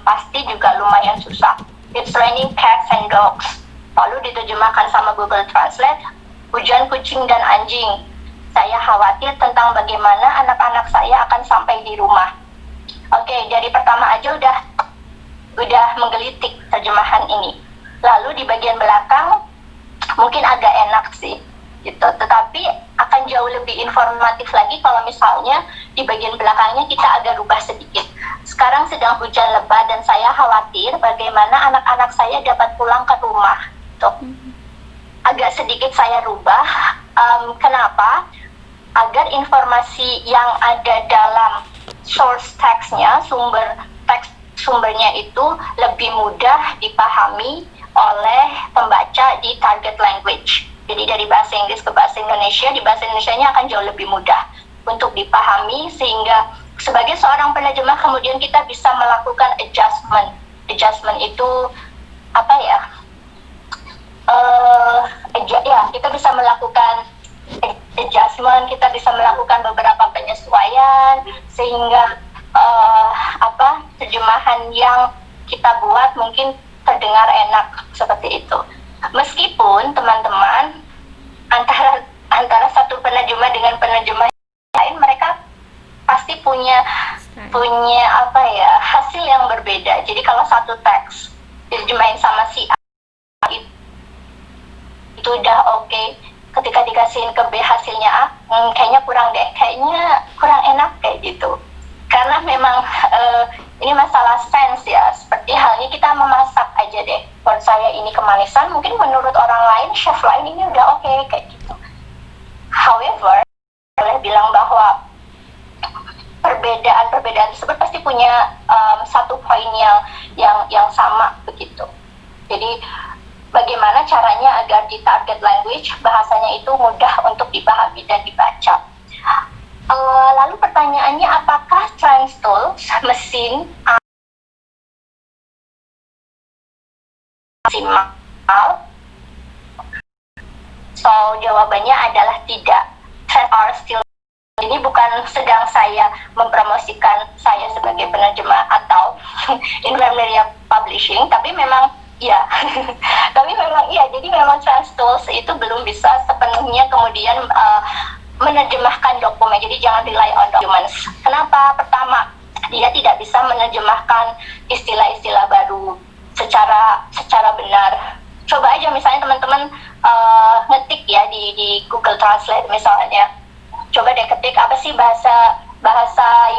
pasti juga lumayan susah. It's raining cats and dogs. Lalu diterjemahkan sama Google Translate, hujan kucing dan anjing. Saya khawatir tentang bagaimana anak-anak saya akan sampai di rumah. Dari pertama aja udah menggelitik terjemahan ini. Lalu di bagian belakang mungkin agak enak sih, gitu. Tetapi akan jauh lebih informatif lagi kalau misalnya di bagian belakangnya kita agak rubah sedikit. Sekarang sedang hujan lebat dan saya khawatir bagaimana anak-anak saya dapat pulang ke rumah. Agak sedikit saya rubah. Kenapa? Agar informasi yang ada dalam source text-nya, sumbernya itu lebih mudah dipahami oleh pembaca di target language. Jadi dari bahasa Inggris ke bahasa Indonesia, di bahasa Indonesianya akan jauh lebih mudah untuk dipahami, sehingga sebagai seorang penerjemah kemudian kita bisa melakukan adjustment. Adjustment itu apa ya? Kita bisa melakukan adjustment, kita bisa melakukan beberapa penyesuaian sehingga terjemahan yang kita buat mungkin terdengar enak seperti itu. Meskipun teman-teman antara satu penerjemah dengan penerjemah lain, mereka pasti punya hasil yang berbeda. Jadi kalau satu teks diterjemahin sama si A itu udah oke, ketika dikasihin ke B hasilnya A, kayaknya kurang enak kayak gitu. Karena memang ini masalah sense ya, seperti halnya kita memasak aja deh. Buat saya ini kemanisan, mungkin menurut orang lain, chef lain ini udah oke kayak gitu. However, boleh bilang bahwa perbedaan tersebut pasti punya satu poin yang sama begitu. Jadi bagaimana caranya agar di target language bahasanya itu mudah untuk dipahami dan dibaca. Lalu pertanyaannya, apakah TransTools mesin maksimal? So jawabannya adalah tidak. Are still. Ini bukan sedang saya mempromosikan saya sebagai penerjemah atau Invermeria Publishing, tapi memang iya. Jadi memang TransTools itu belum bisa sepenuhnya kemudian menerjemahkan dokumen. Jadi jangan rely on documents. Kenapa? Pertama, dia tidak bisa menerjemahkan istilah-istilah baru secara benar. Coba aja misalnya teman-teman ngetik ya di Google Translate misalnya. Coba deh ketik apa sih bahasa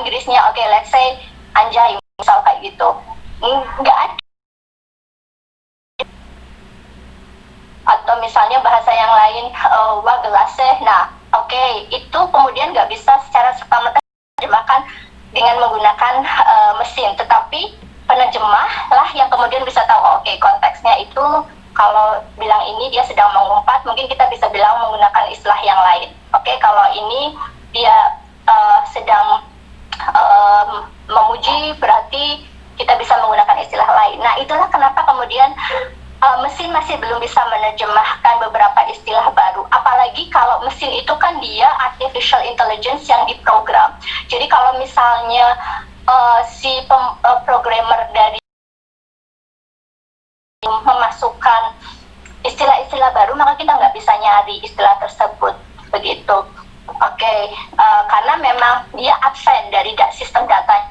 Inggrisnya. Oke, let's say anjay misal kayak gitu. Nggak ada. Atau misalnya bahasa yang lain wah gelaseh. Nah, oke, itu kemudian nggak bisa secara serta-merta diterjemahkan dengan menggunakan mesin, tetapi penerjemah lah yang kemudian bisa tahu, oke, konteksnya itu kalau bilang ini dia sedang mengumpat, mungkin kita bisa bilang menggunakan istilah yang lain. Oke, kalau ini dia sedang memuji, berarti kita bisa menggunakan istilah lain. Nah, itulah kenapa kemudian mesin masih belum bisa menerjemahkan beberapa istilah baru. Apalagi kalau mesin itu kan dia artificial intelligence yang diprogram. Jadi kalau misalnya si programmer dari memasukkan istilah-istilah baru, maka kita nggak bisa nyari istilah tersebut begitu. Oke, karena memang dia absen dari sistem datanya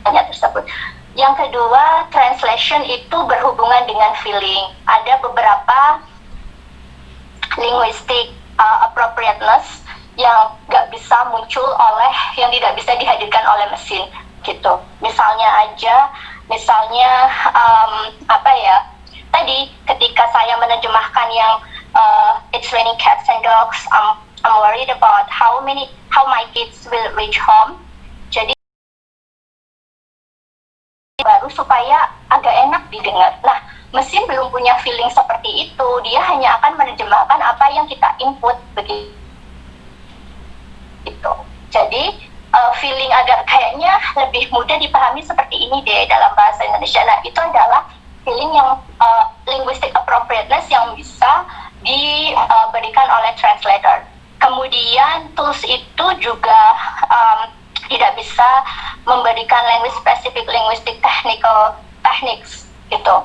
tersebut. Yang kedua, translation itu berhubungan dengan feeling. Ada beberapa linguistic appropriateness yang nggak bisa muncul yang tidak bisa dihadirkan oleh mesin gitu. Misalnya tadi ketika saya menerjemahkan yang it's raining cats and dogs, I'm worried about how my kids will reach home. Jadi baru supaya agak enak didengar. Nah, mesin belum punya feeling seperti itu. Dia hanya akan menerjemahkan apa yang kita input begitu. Jadi feeling agar kayaknya lebih mudah dipahami seperti ini deh dalam bahasa Indonesia. Nah, itu adalah feeling yang linguistic appropriateness yang bisa diberikan oleh translator. Kemudian tools itu juga tidak bisa memberikan language-specific linguistic techniques gitu.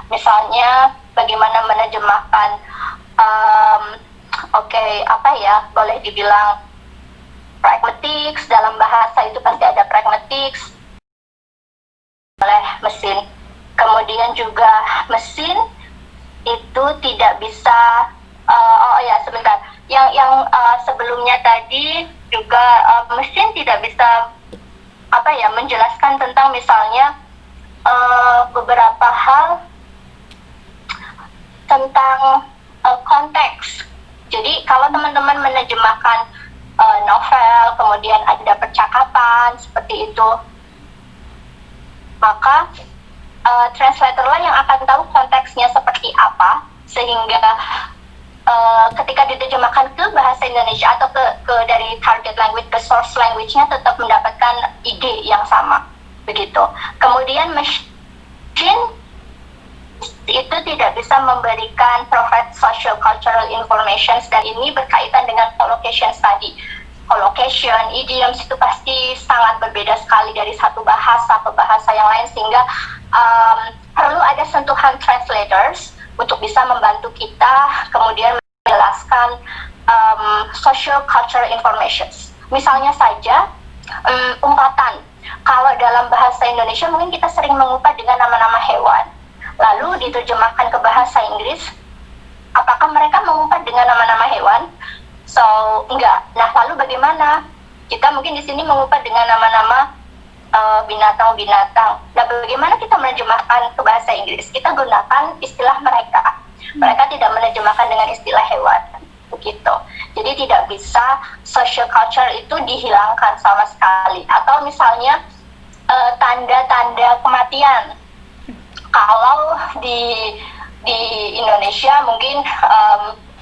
Misalnya bagaimana menerjemahkan boleh dibilang pragmatics, dalam bahasa itu pasti ada pragmatics oleh mesin. Kemudian juga mesin itu tidak bisa yang sebelumnya tadi juga mesin tidak bisa menjelaskan tentang misalnya beberapa hal tentang konteks. Jadi kalau teman-teman menerjemahkan novel, kemudian ada percakapan seperti itu, maka translator lah yang akan tahu konteksnya seperti apa, sehingga ketika diterjemahkan ke bahasa Indonesia atau ke dari target language ke source language-nya tetap mendapatkan ide yang sama, begitu. Kemudian machine itu tidak bisa memberikan provide social cultural information, dan ini berkaitan dengan collocation study. Collocation, idioms itu pasti sangat berbeda sekali dari satu bahasa ke bahasa yang lain, sehingga perlu ada sentuhan translators untuk bisa membantu kita kemudian menjelaskan social cultural information. Misalnya saja umpatan. Kalau dalam bahasa Indonesia mungkin kita sering mengupad dengan nama-nama hewan, lalu diterjemahkan ke bahasa Inggris, apakah mereka mengumpat dengan nama-nama hewan? So, enggak. Nah, lalu bagaimana? Kita mungkin di sini mengumpat dengan nama-nama binatang-binatang. Nah, bagaimana kita menerjemahkan ke bahasa Inggris? Kita gunakan istilah mereka. Mereka tidak menerjemahkan dengan istilah hewan. Begitu. Jadi tidak bisa social culture itu dihilangkan sama sekali. Atau misalnya tanda-tanda kematian. Kalau di Indonesia mungkin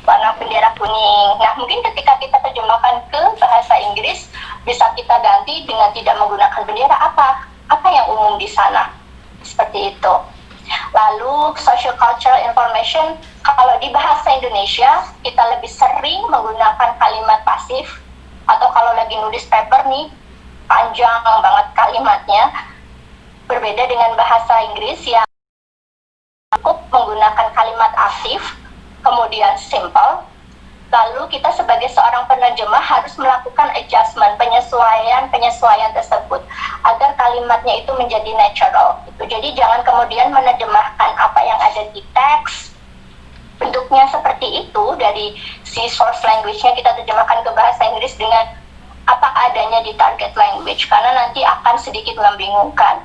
warna bendera kuning. Nah, mungkin ketika kita terjemahkan ke bahasa Inggris, bisa kita ganti dengan tidak menggunakan bendera apa yang umum di sana. Seperti itu. Lalu social cultural information, kalau di bahasa Indonesia kita lebih sering menggunakan kalimat pasif, atau kalau lagi nulis paper nih panjang banget kalimatnya, berbeda dengan bahasa Inggris yang cukup menggunakan kalimat aktif, kemudian simple. Lalu kita sebagai seorang penerjemah harus melakukan adjustment, penyesuaian tersebut agar kalimatnya itu menjadi natural. Jadi jangan kemudian menerjemahkan apa yang ada di teks, bentuknya seperti itu dari si source language-nya kita terjemahkan ke bahasa Inggris dengan apa adanya di target language, karena nanti akan sedikit membingungkan.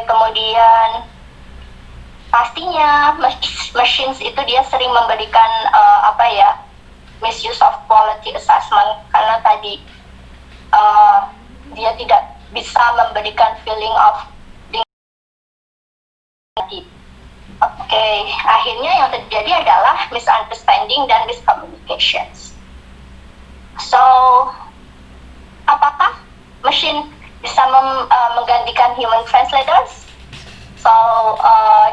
Kemudian pastinya machines itu dia sering memberikan misuse of quality assessment, karena tadi dia tidak bisa memberikan feeling of dignity. Akhirnya yang terjadi adalah misunderstanding dan miscommunications. So, apakah machine bisa menggantikan human translators? So,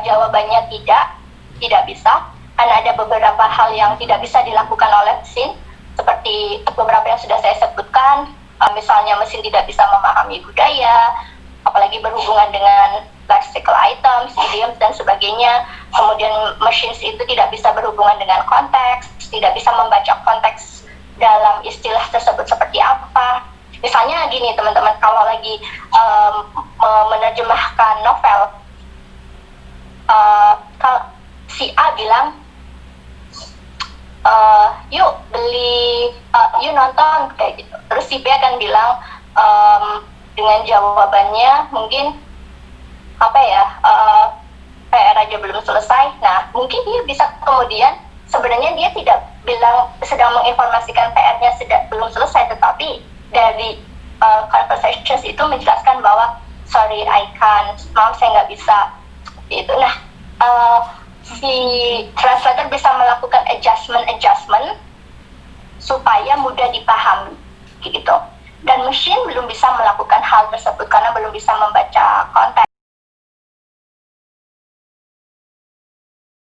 jawabannya tidak bisa, karena ada beberapa hal yang tidak bisa dilakukan oleh mesin, seperti beberapa yang sudah saya sebutkan. Misalnya mesin tidak bisa memahami budaya, apalagi berhubungan dengan lexical items, idioms, dan sebagainya. Kemudian machines itu tidak bisa berhubungan dengan konteks, tidak bisa membaca konteks dalam istilah tersebut seperti apa. Misalnya gini teman-teman, kalau lagi menerjemahkan novel, kalau si A bilang, yuk beli, yuk nonton, kayak gitu. Terus si B akan bilang dengan jawabannya mungkin PR aja belum selesai. Nah, mungkin dia bisa kemudian sebenarnya dia tidak bilang sedang menginformasikan PR-nya belum selesai, tetapi dari conversations itu menjelaskan bahwa sorry, I can't, maaf saya nggak bisa. Itu. Nah, si translator bisa melakukan adjustment supaya mudah dipahami, gitu. Dan mesin belum bisa melakukan hal tersebut karena belum bisa membaca konteks,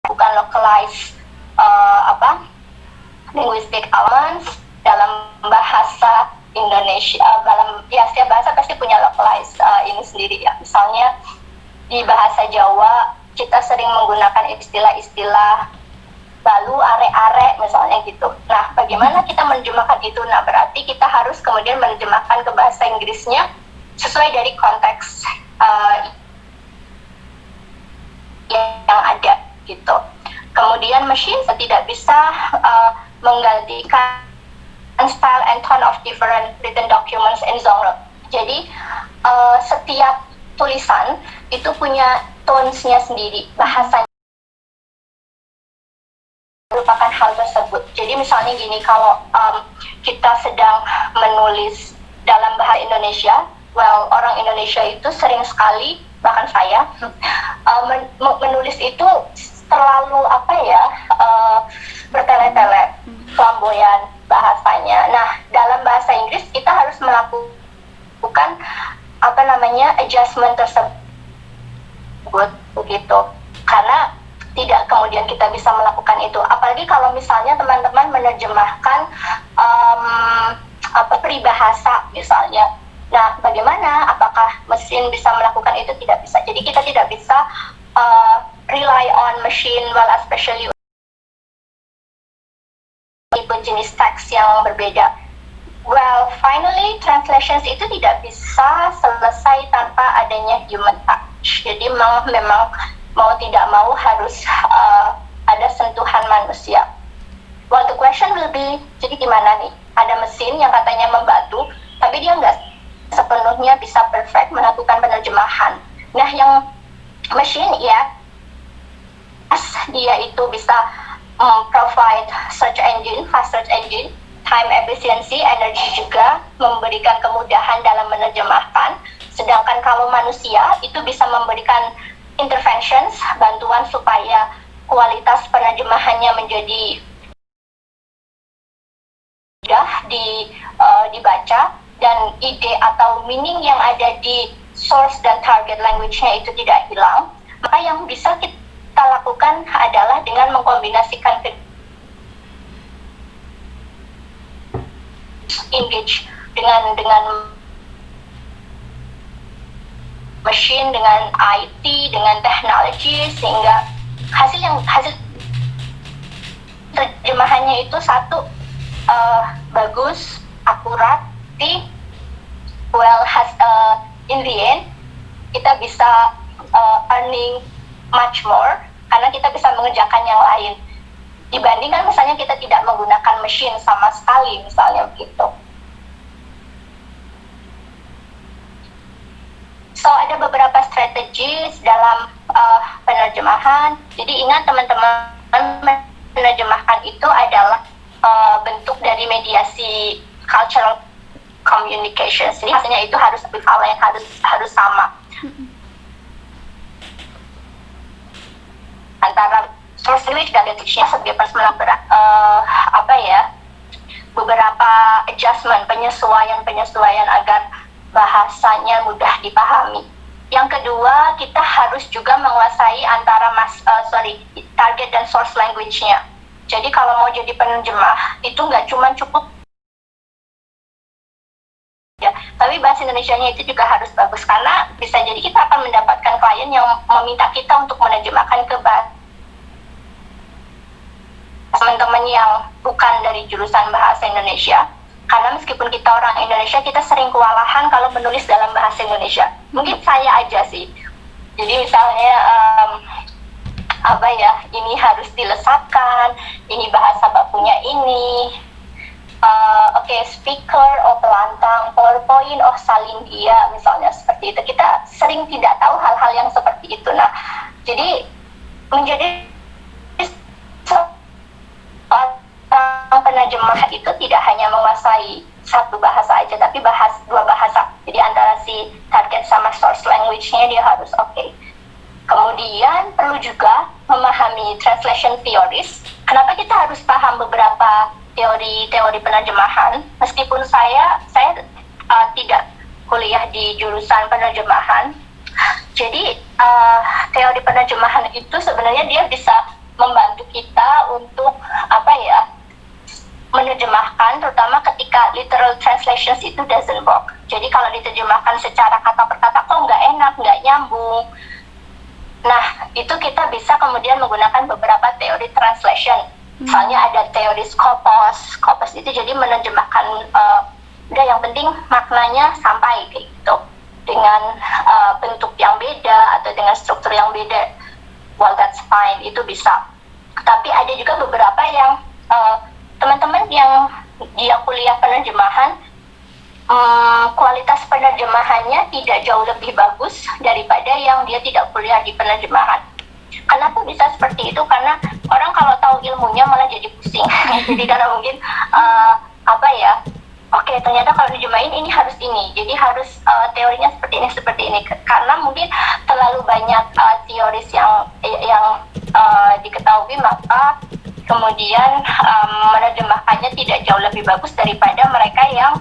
bukan localized linguistic elements dalam bahasa Indonesia. Dalam setiap bahasa pasti punya localized ini sendiri ya. Misalnya di bahasa Jawa kita sering menggunakan istilah-istilah lalu are-are misalnya gitu. Nah, bagaimana kita menerjemahkan itu? Nah, berarti kita harus kemudian menerjemahkan ke bahasa Inggrisnya sesuai dari konteks yang ada gitu. Kemudian machine tidak bisa menggantikan style and tone of different written documents in genre. Jadi setiap tulisan itu punya tones-nya sendiri, bahasanya merupakan hal tersebut. Jadi misalnya gini, kalau kita sedang menulis dalam bahasa Indonesia, well, orang Indonesia itu sering sekali, bahkan saya, menulis itu terlalu bertele-tele, flamboyan bahasanya. Nah, dalam bahasa Inggris kita harus melakukan adjustment tersebut begitu. Karena tidak kemudian kita bisa melakukan itu. Apalagi kalau misalnya teman-teman menerjemahkan peribahasa misalnya. Nah, bagaimana? Apakah mesin bisa melakukan itu? Tidak bisa. Jadi kita tidak bisa rely on machine, well especially untuk jenis teks yang berbeda. Well, finally translations itu tidak bisa selesai tanpa adanya human touch. Jadi memang mau tidak mau harus ada sentuhan manusia. Well, the question will be, jadi gimana nih? Ada mesin yang katanya membantu, tapi dia nggak sepenuhnya bisa perfect melakukan penerjemahan. Nah, yang machine ya, dia itu bisa provide search engine, fast search engine, time efficiency, energi juga, memberikan kemudahan dalam menerjemahkan. Sedangkan kalau manusia itu bisa memberikan interventions, bantuan supaya kualitas penerjemahannya menjadi mudah dibaca, dan ide atau meaning yang ada di source dan target language-nya itu tidak hilang. Maka yang bisa kita lakukan adalah dengan mengkombinasikan engage dengan machine, dengan IT, dengan teknologi, sehingga hasil terjemahannya itu satu bagus, akurat, well, in the end kita bisa earning much more karena kita bisa mengerjakan yang lain dibandingkan misalnya kita tidak menggunakan mesin sama sekali, misalnya begitu. So, ada beberapa strategi dalam penerjemahan. Jadi ingat teman-teman, menerjemahkan itu adalah bentuk dari mediasi cultural communication. Jadi hasilnya itu harus equivalent, harus sama antara source language dan detection sebagai personal beberapa adjustment, penyesuaian agar bahasanya mudah dipahami. Yang kedua, kita harus juga menguasai antara target dan source language-nya. Jadi kalau mau jadi penerjemah itu nggak cuma cukup ya, tapi bahasa Indonesianya itu juga harus bagus, karena bisa jadi kita akan mendapatkan klien yang meminta kita untuk menerjemahkan ke teman-teman yang bukan dari jurusan bahasa Indonesia. Karena meskipun kita orang Indonesia, kita sering kewalahan kalau menulis dalam bahasa Indonesia. Mungkin saya aja sih. Jadi misalnya ini harus dilesatkan, ini bahasa bakunya ini. Speaker, pelantang, PowerPoint, salin dia, misalnya seperti itu. Kita sering tidak tahu hal-hal yang seperti itu. Nah, jadi menjadi seorang penerjemah itu tidak hanya menguasai satu bahasa aja, tapi dua bahasa. Jadi antara si target sama source language-nya dia harus oke. Kemudian perlu juga memahami translation theories. Kenapa kita harus paham beberapa teori penerjemahan? Meskipun saya tidak kuliah di jurusan penerjemahan, jadi teori penerjemahan itu sebenarnya dia bisa membantu kita untuk menerjemahkan, terutama ketika literal translations itu doesn't work. Jadi kalau diterjemahkan secara kata per kata kok nggak enak, nggak nyambung. Nah, itu kita bisa kemudian menggunakan beberapa teori translation. Misalnya ada teori Scopus itu jadi menerjemahkan udah yang penting maknanya sampai kayak gitu, dengan bentuk yang beda atau dengan struktur yang beda. Well, that's fine, itu bisa. Tapi ada juga beberapa yang teman-teman yang dia kuliah penerjemahan, kualitas penerjemahannya tidak jauh lebih bagus daripada yang dia tidak kuliah di penerjemahan. Kenapa bisa seperti itu? Karena orang kalau tahu ilmunya malah jadi pusing. Jadi karena mungkin oke, ternyata kalau dijemahin ini harus ini, jadi harus teorinya seperti ini, karena mungkin terlalu banyak teoris yang diketahui, maka kemudian menerjemahkannya tidak jauh lebih bagus daripada mereka yang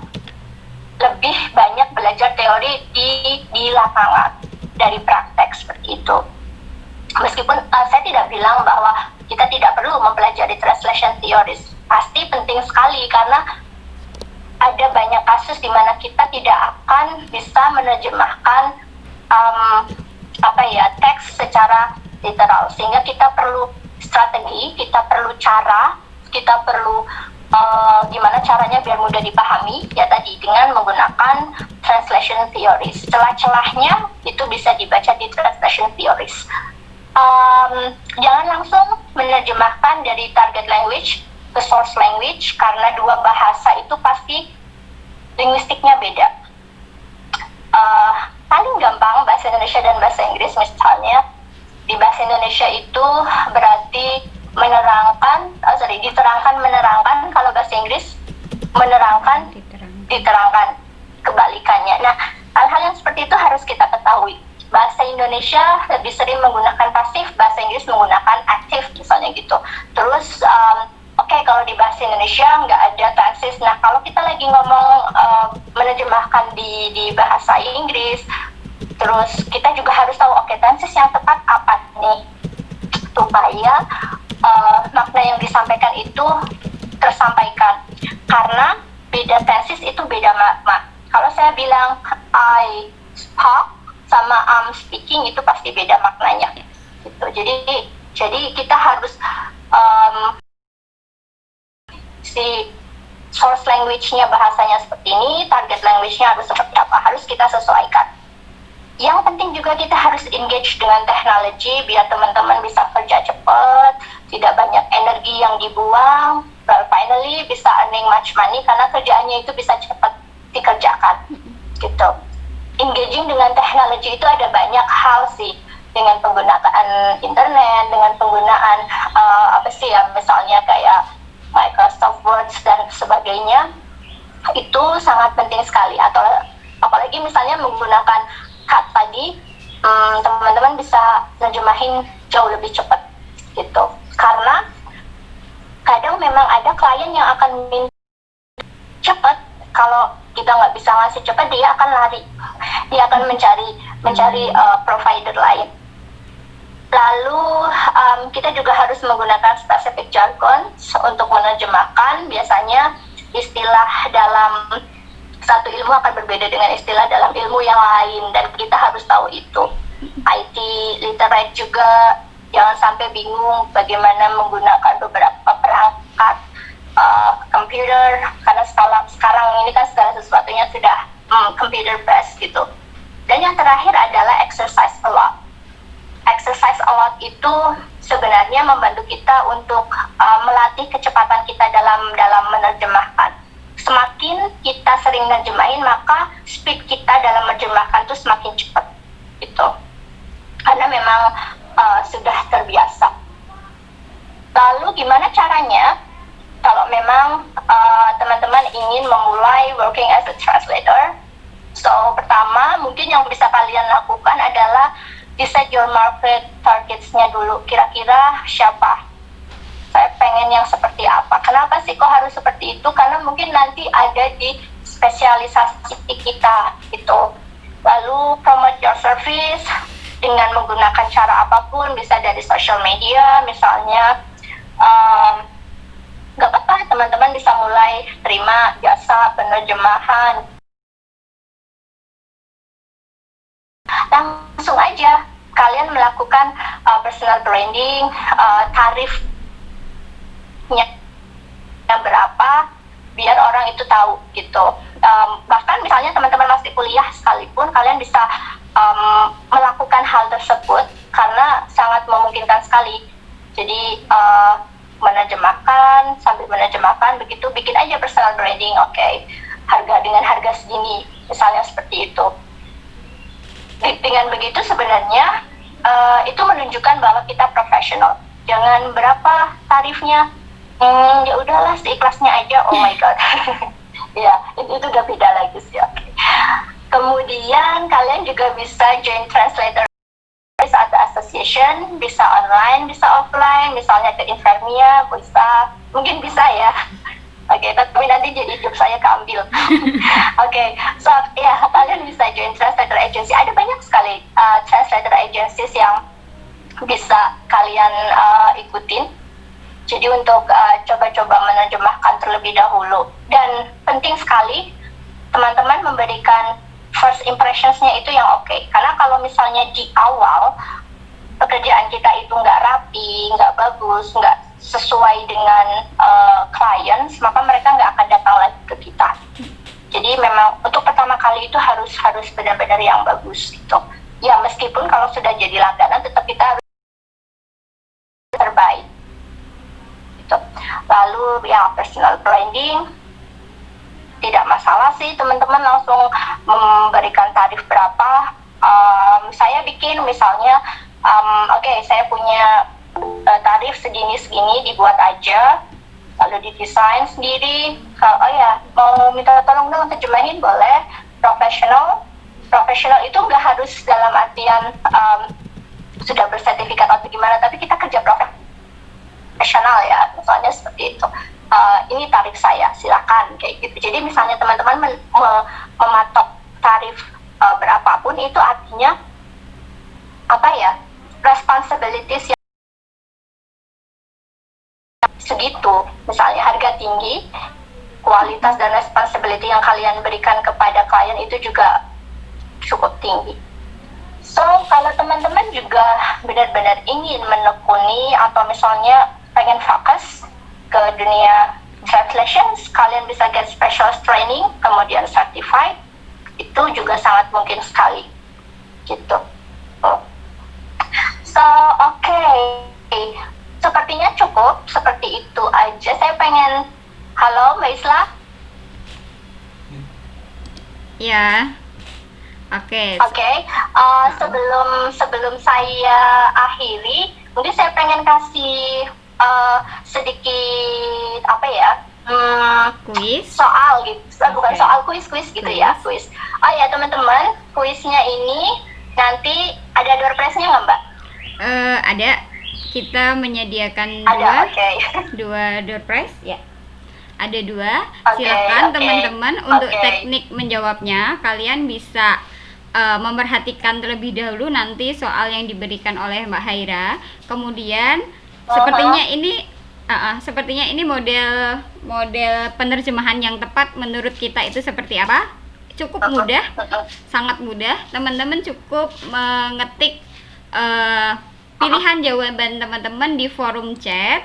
lebih banyak belajar teori di lapangan dari praktek seperti itu. Meskipun saya tidak bilang bahwa kita tidak perlu mempelajari translation theories, pasti penting sekali karena ada banyak kasus di mana kita tidak akan bisa menerjemahkan teks secara literal, sehingga kita perlu strategi, kita perlu cara, kita perlu gimana caranya biar mudah dipahami, ya tadi dengan menggunakan translation theories. Celah-celahnya itu bisa dibaca di translation theories. Jangan langsung menerjemahkan dari target language ke source language, karena dua bahasa itu pasti linguistiknya beda. Paling gampang bahasa Indonesia dan bahasa Inggris, misalnya di bahasa Indonesia itu berarti diterangkan menerangkan, kalau bahasa Inggris menerangkan diterangkan, kebalikannya. Nah, hal-hal yang seperti itu harus kita ketahui. Bahasa Indonesia lebih sering menggunakan pasif, bahasa Inggris menggunakan aktif, misalnya gitu. Terus kalau di bahasa Indonesia nggak ada tenses. Nah, kalau kita lagi ngomong menerjemahkan di bahasa Inggris, terus kita juga harus tahu tenses yang tepat apa nih, supaya makna yang disampaikan itu tersampaikan. Karena beda tenses itu beda makna. Kalau saya bilang I spoke sama I'm speaking, itu pasti beda maknanya. Gitu. Jadi kita harus si source language-nya bahasanya seperti ini, target language-nya harus seperti apa, harus kita sesuaikan. Yang penting juga kita harus engage dengan teknologi biar teman-teman bisa kerja cepat, tidak banyak energi yang dibuang, well finally bisa earning much money karena kerjaannya itu bisa cepat dikerjakan. Gitu. Engaging dengan teknologi itu ada banyak hal sih, dengan penggunaan internet, dengan penggunaan misalnya kayak Microsoft Word dan sebagainya, itu sangat penting sekali. Atau apalagi misalnya menggunakan CAT tadi, teman-teman bisa nerjemahin jauh lebih cepat gitu. Karena kadang memang ada klien yang akan minta cepat, kalau kita nggak bisa ngasih cepat, dia akan lari, dia akan mencari provider lain. Lalu kita juga harus menggunakan specific jargon untuk menerjemahkan. Biasanya istilah dalam satu ilmu akan berbeda dengan istilah dalam ilmu yang lain, dan kita harus tahu itu. IT literate juga, jangan sampai bingung bagaimana menggunakan beberapa perangkat komputer, karena sekarang ini kan segala sesuatunya sudah computer based gitu. Dan yang terakhir adalah exercise a lot. Exercise a lot itu sebenarnya membantu kita untuk melatih kecepatan kita dalam menerjemahkan. Semakin kita sering nerjemahin, maka speed kita dalam menerjemahkan itu semakin cepat gitu. Karena memang sudah terbiasa. Lalu gimana caranya kalau memang teman-teman ingin memulai working as a translator? So, pertama mungkin yang bisa kalian lakukan adalah decide your market targets-nya dulu. Kira-kira siapa? Saya pengen yang seperti apa? Kenapa sih kok harus seperti itu? Karena mungkin nanti ada di spesialisasi kita gitu. Lalu promote your service dengan menggunakan cara apapun, bisa dari social media misalnya. Gak apa-apa, teman-teman bisa mulai terima jasa penerjemahan. Langsung aja kalian melakukan personal branding, tarifnya berapa, biar orang itu tahu gitu. Bahkan misalnya teman-teman masih kuliah sekalipun, kalian bisa melakukan hal tersebut karena sangat memungkinkan sekali. Jadi menerjemahkan, sambil menerjemahkan begitu, bikin aja personal branding, dengan harga segini, misalnya seperti itu. Dengan begitu sebenarnya itu menunjukkan bahwa kita profesional. Jangan berapa tarifnya, ya udahlah seikhlasnya aja. Oh my god. Ya, itu udah beda lagi sih. Oke. Kemudian kalian juga bisa join translator atau association, bisa online, bisa offline, misalnya ke Infermia, bisa, mungkin bisa ya. Oke, tapi nanti jadi job saya keambil. Oke, so ya kalian bisa join translator agency. Ada banyak sekali translator agencies yang bisa kalian ikutin. Jadi untuk coba-coba menerjemahkan terlebih dahulu. Dan penting sekali teman-teman memberikan first impressions-nya itu yang oke. Karena kalau misalnya di awal pekerjaan kita itu nggak rapi, nggak bagus, nggak sesuai dengan clients, maka mereka nggak akan datang lagi ke kita. Jadi memang untuk pertama kali itu harus benar-benar yang bagus gitu. Ya meskipun kalau sudah jadi langganan, tetap kita harus terbaik. Gitu. Lalu ya personal branding, tidak masalah sih teman-teman langsung memberikan tarif berapa. Saya bikin misalnya, oke, saya punya tarif segini dibuat aja, lalu didesain sendiri. Oh ya, mau minta tolong dong terjemahin, boleh. Profesional itu nggak harus dalam artian sudah bersertifikat atau gimana, tapi kita kerja profesional ya, misalnya seperti itu. Ini tarif saya, silakan kayak gitu. Jadi misalnya teman-teman mematok tarif berapapun, itu artinya apa ya, responsibilities yang segitu. Misalnya harga tinggi, kualitas dan responsibility yang kalian berikan kepada klien itu juga cukup tinggi. So kalau teman-teman juga benar-benar ingin menekuni atau misalnya pengen fokus ke dunia translations, kalian bisa get specialist training, kemudian certified, itu juga sangat mungkin sekali gitu. So oke, sepertinya cukup seperti itu aja. Saya pengen, halo Mbak Isla. Ya, oke. Sebelum saya akhiri, mungkin saya pengen kasih sedikit apa ya, Kuis. soal gitu, bukan Oke. soal, kuis gitu ya, kuis. Oh ya teman-teman, kuisnya ini nanti ada door prize-nya nggak Mbak? Ada. Kita menyediakan Ada, oke. dua door prize ya. Ada 2. Oke, Silakan oke, teman-teman untuk oke. teknik menjawabnya kalian bisa memerhatikan terlebih dahulu nanti soal yang diberikan oleh Mbak Haira. Kemudian sepertinya ini model penerjemahan yang tepat menurut kita itu seperti apa? Cukup mudah, sangat mudah. Teman-teman cukup mengetik pilihan jawaban teman-teman di forum chat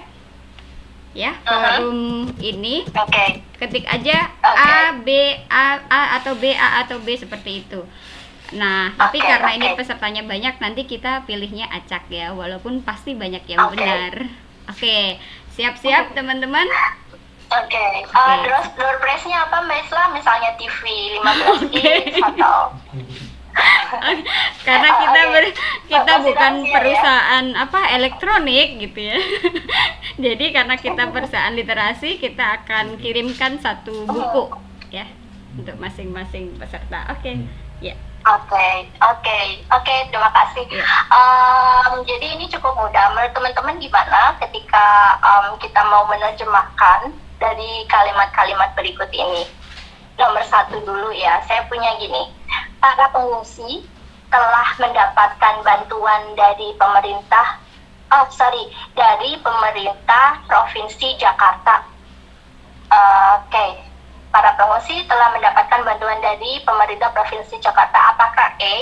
ya, forum ini. Oke. Ketik aja A atau B seperti itu. Nah, tapi Oke, karena ini oke. pesertanya banyak, nanti kita pilihnya acak ya, walaupun pasti banyak yang Oke. benar. Oke, siap-siap teman-teman. Oke. Door prize-nya apa Mbak Isla? Misalnya TV 15 inch atau Karena kita Masih bukan rahasia, ya? perusahaan elektronik gitu ya. Jadi karena kita perusahaan literasi, kita akan kirimkan satu buku ya untuk masing-masing peserta. Oke. Ya. Oke, terima kasih. Ya. Jadi ini cukup mudah. Menurut teman-teman gimana ketika kita mau menerjemahkan dari kalimat-kalimat berikut ini? Nomor 1 dulu ya, saya punya gini. Para pengungsi telah mendapatkan bantuan dari dari pemerintah Provinsi Jakarta. Oke. Para pengungsi telah mendapatkan bantuan dari pemerintah Provinsi Jakarta. Apakah A,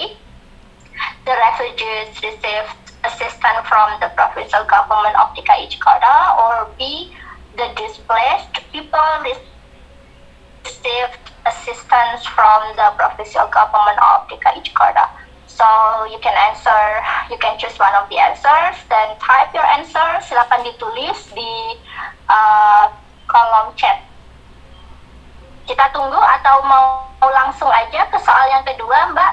the refugees received assistance from the provincial government of DKI Jakarta, or B, the displaced people received assistance from the provincial government of DKI Jakarta? So you can choose one of the answers, then type your answer. Silakan ditulis di kolom chat. Kita tunggu atau mau langsung aja ke soal yang kedua, Mbak?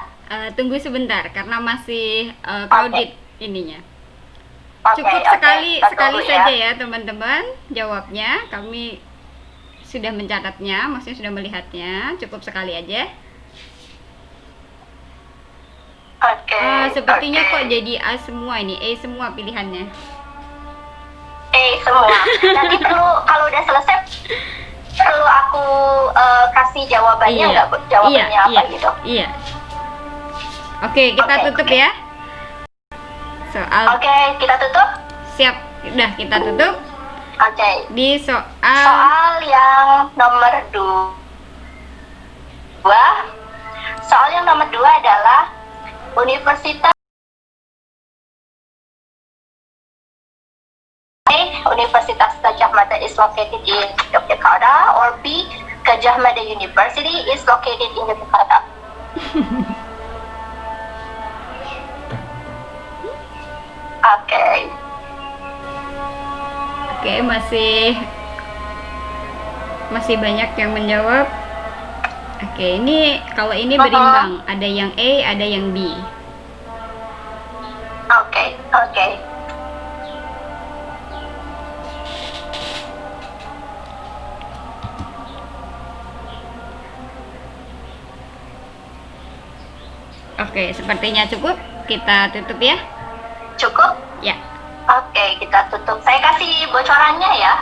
Tunggu sebentar karena masih crowded ininya. Oke, Cukup oke. sekali Kita tunggu saja ya teman-teman jawabnya. Kami sudah mencatatnya, maksudnya sudah melihatnya? Cukup sekali aja. Oke. Sepertinya oke. kok jadi A semua ini, A semua pilihannya. Semua. Nanti perlu kalau udah selesai perlu aku kasih jawabannya nggak? Jawabannya apa gitu? Iya. Oke, kita tutup ya. Soal. Oke, kita tutup. Siap, udah kita tutup. Oke. Di Soal yang nomor 2. Soal yang nomor 2 adalah Universitas Gadjah Mada is located in Yogyakarta, or B, Gadjah Mada University is located in Yogyakarta. Oke, masih banyak yang menjawab. Oke, ini kalau ini berimbang, ada yang A, ada yang B. Oke. Oke, sepertinya cukup. Kita tutup ya. Cukup? Ya. Oke, kita tutup. Saya kasih bocorannya ya.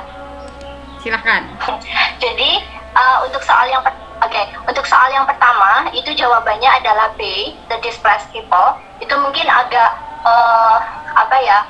Silahkan. Jadi untuk soal yang pertama itu jawabannya adalah B, the displaced people. Itu mungkin agak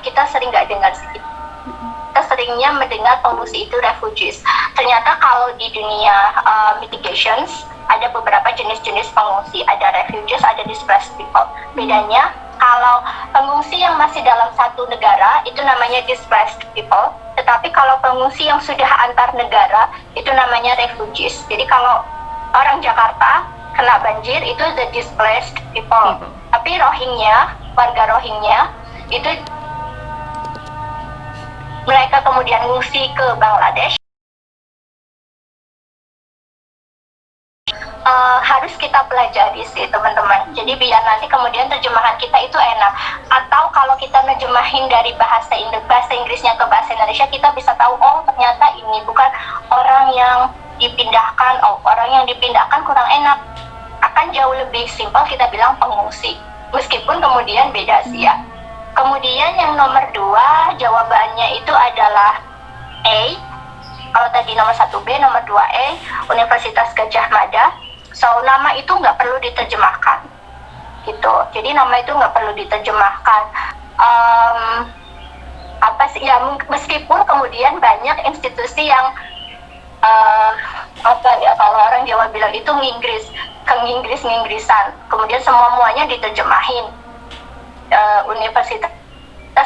kita sering nggak dengar sih. Kita seringnya mendengar pengungsi itu refugees. Ternyata kalau di dunia mitigations ada beberapa jenis-jenis pengungsi, ada refugees, ada displaced people. Bedanya kalau pengungsi yang masih dalam satu negara itu namanya displaced people, tetapi kalau pengungsi yang sudah antar negara itu namanya refugees. Jadi kalau orang Jakarta kena banjir itu the displaced people. Tapi warga Rohingya itu mereka kemudian mengungsi ke Bangladesh. Harus kita pelajari sih teman-teman. Jadi biar nanti kemudian terjemahan kita itu enak. Atau kalau kita nerjemahin dari bahasa Inggrisnya ke bahasa Indonesia, kita bisa tahu ternyata ini bukan orang yang dipindahkan. Orang yang dipindahkan kurang enak. Akan jauh lebih simpel kita bilang pengungsi. Meskipun kemudian beda sih ya. Kemudian yang nomor 2 jawabannya itu adalah A. Kalau tadi nomor 1 B, nomor 2 E, Universitas Gadjah Mada. So, nama itu nggak perlu diterjemahkan, gitu. Jadi nama itu nggak perlu diterjemahkan. Meskipun kemudian banyak institusi yang kalau orang Jawa bilang itu nginggrisan. Kemudian semuanya diterjemahin. Universitas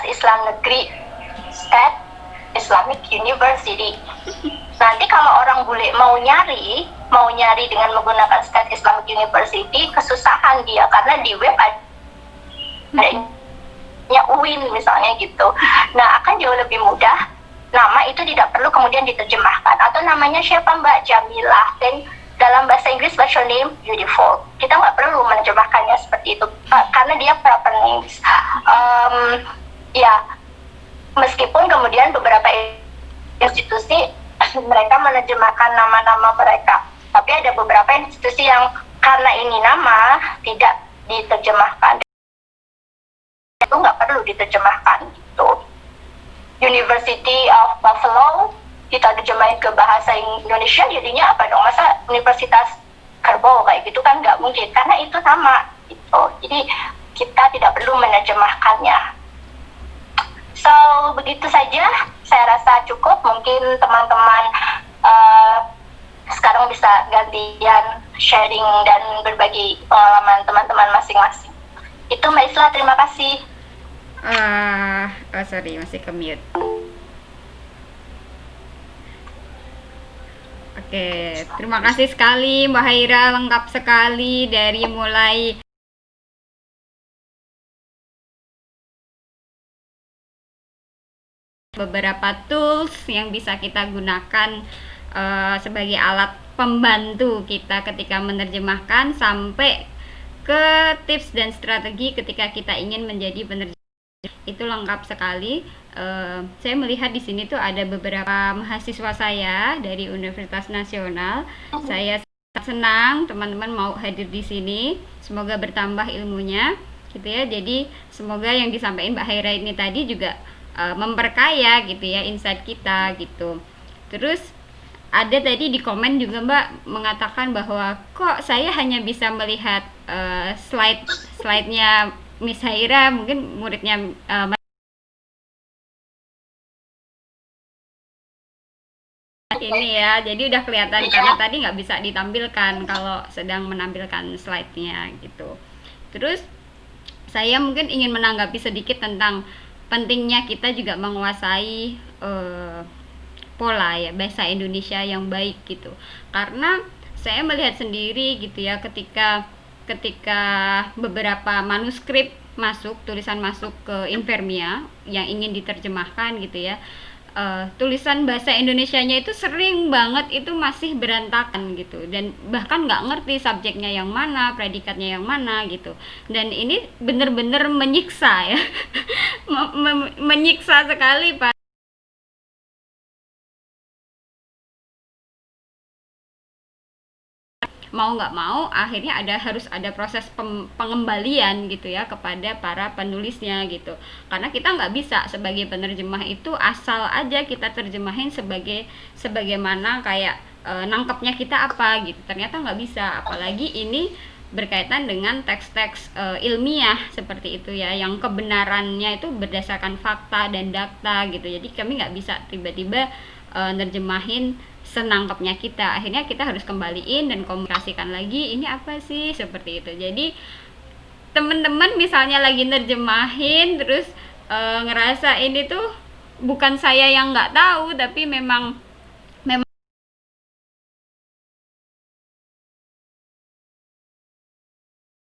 Islam Negeri State Islamic University. Nanti kalau orang bule mau nyari dengan menggunakan State Islamic University, kesusahan dia karena di web adanya UIN misalnya gitu. Nah, akan jauh lebih mudah. Nama itu tidak perlu kemudian diterjemahkan. Atau namanya siapa Mbak Jamilah, dan dalam bahasa Inggris what's your name? Beautiful. Kita nggak perlu menerjemahkannya seperti itu karena dia proper names. Meskipun kemudian beberapa institusi mereka menerjemahkan nama-nama mereka, tapi ada beberapa institusi yang karena ini nama tidak diterjemahkan. Itu nggak perlu diterjemahkan gitu. University of Buffalo kita terjemahin ke bahasa Indonesia jadinya apa dong? Masa Universitas Kerbau kayak gitu kan nggak mungkin, karena itu nama gitu. Jadi kita tidak perlu menerjemahkannya. So, begitu saja. Saya rasa cukup. Mungkin teman-teman sekarang bisa gantian sharing dan berbagi pengalaman teman-teman masing-masing. Itu Mbak Isla, terima kasih. Sorry, masih ke mute. Oke, terima kasih sekali Mbak Haira, lengkap sekali dari mulai beberapa tools yang bisa kita gunakan sebagai alat pembantu kita ketika menerjemahkan, sampai ke tips dan strategi ketika kita ingin menjadi penerjemah. itu lengkap sekali. Saya melihat di sini tuh ada beberapa mahasiswa saya dari Universitas Nasional. Saya sangat senang teman-teman mau hadir di sini. Semoga bertambah ilmunya, gitu ya. Jadi semoga yang disampaikan Mbak Haira ini tadi juga memperkaya gitu ya insight kita gitu. Terus ada tadi di komen juga Mbak mengatakan bahwa kok saya hanya bisa melihat slide-nya Miss Haira, mungkin muridnya ini ya, jadi udah kelihatan karena tadi nggak bisa ditampilkan kalau sedang menampilkan slide-nya gitu. Terus saya mungkin ingin menanggapi sedikit tentang pentingnya kita juga menguasai pola ya bahasa Indonesia yang baik gitu, karena saya melihat sendiri gitu ya ketika beberapa manuskrip masuk, tulisan masuk ke Invermia yang ingin diterjemahkan gitu ya, tulisan bahasa Indonesianya itu sering banget itu masih berantakan gitu, dan bahkan nggak ngerti subjeknya yang mana, predikatnya yang mana gitu, dan ini bener-bener menyiksa ya menyiksa sekali Pak. Mau nggak mau akhirnya harus ada proses pengembalian gitu ya kepada para penulisnya gitu, karena kita nggak bisa sebagai penerjemah itu asal aja kita terjemahin sebagaimana kayak nangkepnya kita apa gitu, ternyata nggak bisa, apalagi ini berkaitan dengan teks-teks ilmiah seperti itu ya, yang kebenarannya itu berdasarkan fakta dan data gitu, jadi kami nggak bisa tiba-tiba nerjemahin senangkapnya kita, akhirnya kita harus kembaliin dan komunikasikan lagi ini apa sih seperti itu. Jadi teman-teman misalnya lagi nerjemahin terus ngerasa ini tuh bukan saya yang nggak tahu, tapi memang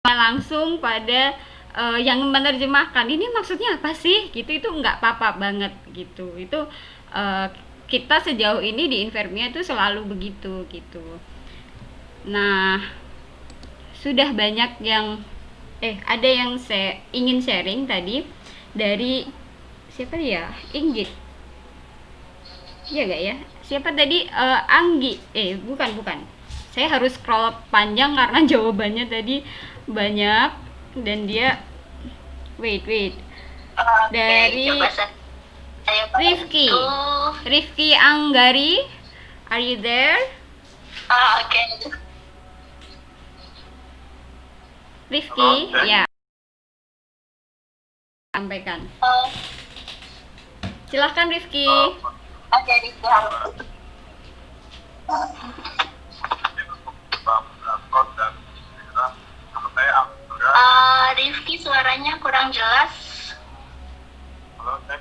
langsung pada yang menerjemahkan ini maksudnya apa sih gitu, itu nggak apa-apa banget gitu. Itu kita sejauh ini di Invermia itu selalu begitu gitu. Nah, sudah banyak yang ada yang saya ingin sharing tadi dari siapa ya, Inggit ya gak ya, siapa tadi, Anggi, bukan, saya harus scroll panjang karena jawabannya tadi banyak, dan dia wait dari Rifki Anggari, are you there? Oke. Rifki, ya, sampaikan. Silahkan Rifki. Oke, Rifki. Rifki suaranya kurang jelas. Halo, cek.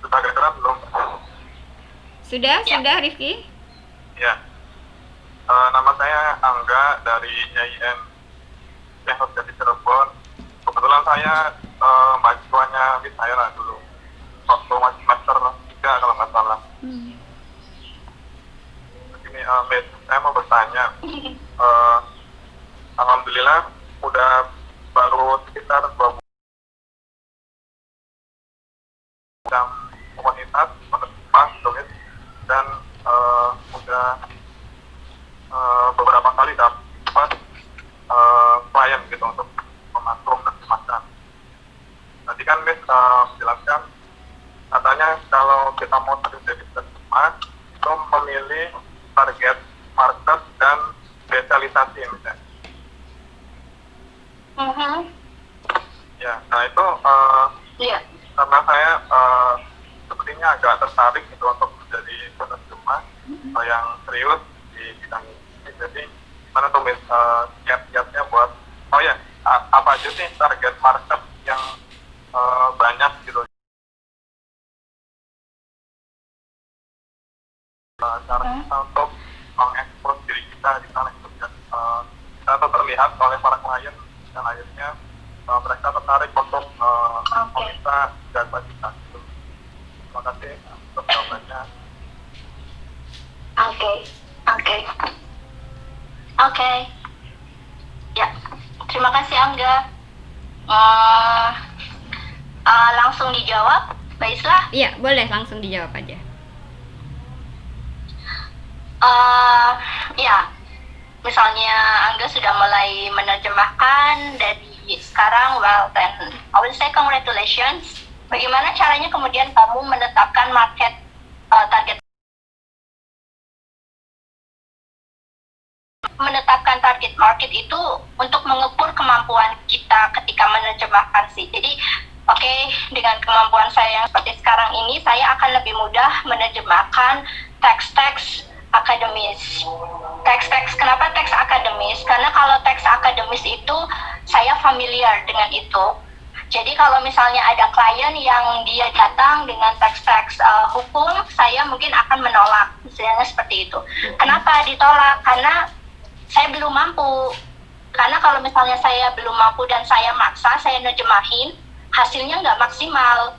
Sudah kedengeran belum? Sudah Rifki? Ya. Nama saya Angga dari IAIN Teknik di Cirebon. Kebetulan saya mahasiswanya Miss Haira dulu. Waktu masih semester 3 kalau nggak salah. Begini, Miss, saya mau bertanya. Alhamdulillah udah baru sekitar 2 bulan komunitas menerima tulis, dan udah beberapa kali dapat klien gitu untuk membantu menerjemahkan. Tadi kan Miss menjelaskan katanya kalau kita mau jadi penerjemah itu memilih target market dan spesialisasi misalnya. Ya, nah itu karena saya sepertinya agak tertarik gitu untuk menjadi penerjemah yang serius di bidang ini. Jadi mana tuh Miss kiat-kiatnya buat apa aja sih target market yang banyak gitu, cara kita untuk mengekspos diri kita di sana gitu, kita tuh terlihat oleh para klien dan akhirnya mereka tertarik untuk meminta jasa kita gitu. Terima kasih untuk jawabannya. Oke. Ya, terima kasih Angga. Hmm, langsung dijawab, Mbak Islah? Iya, boleh langsung dijawab aja. Ya, misalnya Angga sudah mulai menerjemahkan dari sekarang, well then I will say congratulations. Bagaimana caranya kemudian kamu menetapkan target, menetapkan target market itu untuk mengukur kemampuan kita ketika menerjemahkan sih. Jadi oke, dengan kemampuan saya yang seperti sekarang ini, saya akan lebih mudah menerjemahkan teks-teks akademis. Teks-teks, kenapa teks akademis? Karena kalau teks akademis itu saya familiar dengan itu. Jadi kalau misalnya ada klien yang dia datang dengan teks-teks hukum, saya mungkin akan menolak, misalnya seperti itu. Kenapa ditolak? Karena saya belum mampu. Karena kalau misalnya saya belum mampu dan saya maksa, saya nerjemahin, hasilnya nggak maksimal.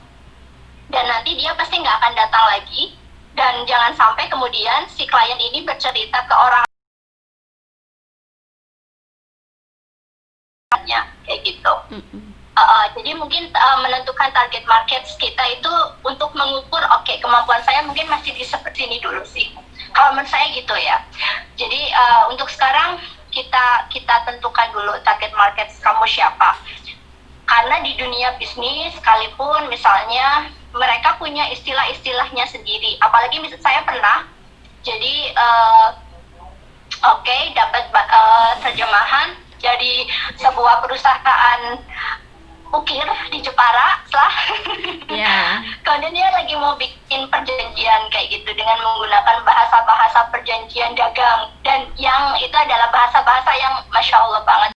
Dan nanti dia pasti nggak akan datang lagi. Dan jangan sampai kemudian si klien ini bercerita ke orang kayak gitu. Jadi mungkin menentukan target market kita itu untuk mengukur, oke, kemampuan saya mungkin masih di seperti ini dulu sih. Kalau menurut saya gitu ya. Jadi untuk sekarang kita tentukan dulu target market kamu siapa. Karena di dunia bisnis sekalipun misalnya mereka punya istilah-istilahnya sendiri. Apalagi misalnya saya pernah jadi dapat terjemahan jadi sebuah perusahaan ukir di Jepara lah. Ya. Kemudian dia lagi mau bikin perjanjian kayak gitu dengan menggunakan bahasa-bahasa perjanjian dagang, dan yang itu adalah bahasa-bahasa yang Masya Allah banget.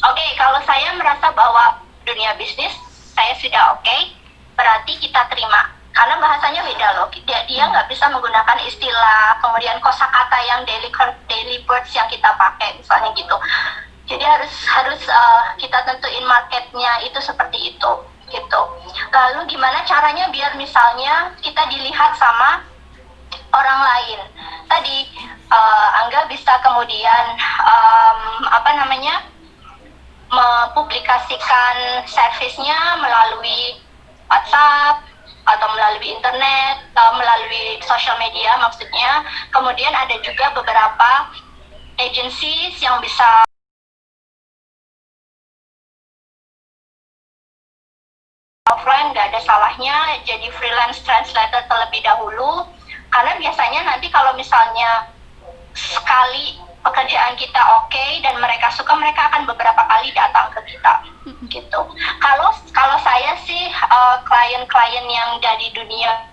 Oke, kalau saya merasa bahwa dunia bisnis saya sudah oke, berarti kita terima. Karena bahasanya beda loh. Dia nggak bisa menggunakan istilah, kemudian kosakata yang daily words yang kita pakai, misalnya gitu. Jadi harus kita tentuin marketnya itu seperti itu, gitu. Lalu gimana caranya biar misalnya kita dilihat sama orang lain? Tadi Angga bisa kemudian mempublikasikan servisnya melalui WhatsApp atau melalui internet, melalui social media maksudnya. Kemudian ada juga beberapa agencies yang bisa offline, nggak ada salahnya jadi freelance translator terlebih dahulu. Karena biasanya nanti kalau misalnya sekali pekerjaan kita oke dan mereka suka, mereka akan beberapa kali datang ke kita gitu. Kalau saya sih klien-klien yang dari dunia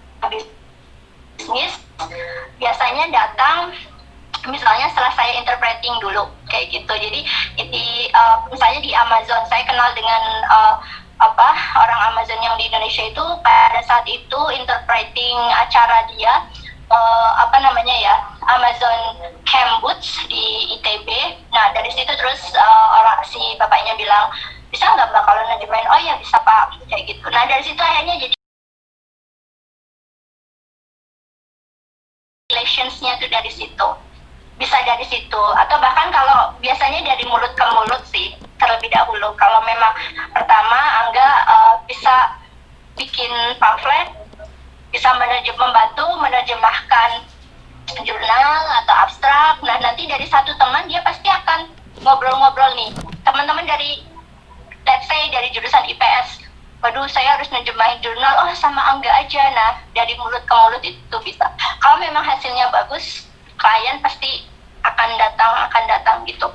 bisnis biasanya datang misalnya setelah saya interpreting dulu kayak gitu. Jadi misalnya di Amazon, saya kenal dengan orang Amazon yang di Indonesia itu pada saat itu interpreting acara dia Amazon Camp Boots di ITB. Nah dari situ terus si bapaknya bilang, bisa nggak Mbak kalau nerjemahin? Oh ya bisa Pak, kayak gitu. Nah dari situ akhirnya jadi relationsnya tuh dari situ, bisa dari situ. Atau bahkan kalau biasanya dari mulut ke mulut sih terlebih dahulu. Kalau memang pertama Angga bisa bikin pamflet, bisa membantu menerjemahkan jurnal atau abstrak. Nah nanti dari satu teman dia pasti akan ngobrol-ngobrol nih, teman-teman dari let's say dari jurusan IPS, waduh saya harus nerjemahin jurnal, oh sama Angga aja. Nah dari mulut ke mulut itu bisa. Kalau memang hasilnya bagus, klien pasti akan datang gitu.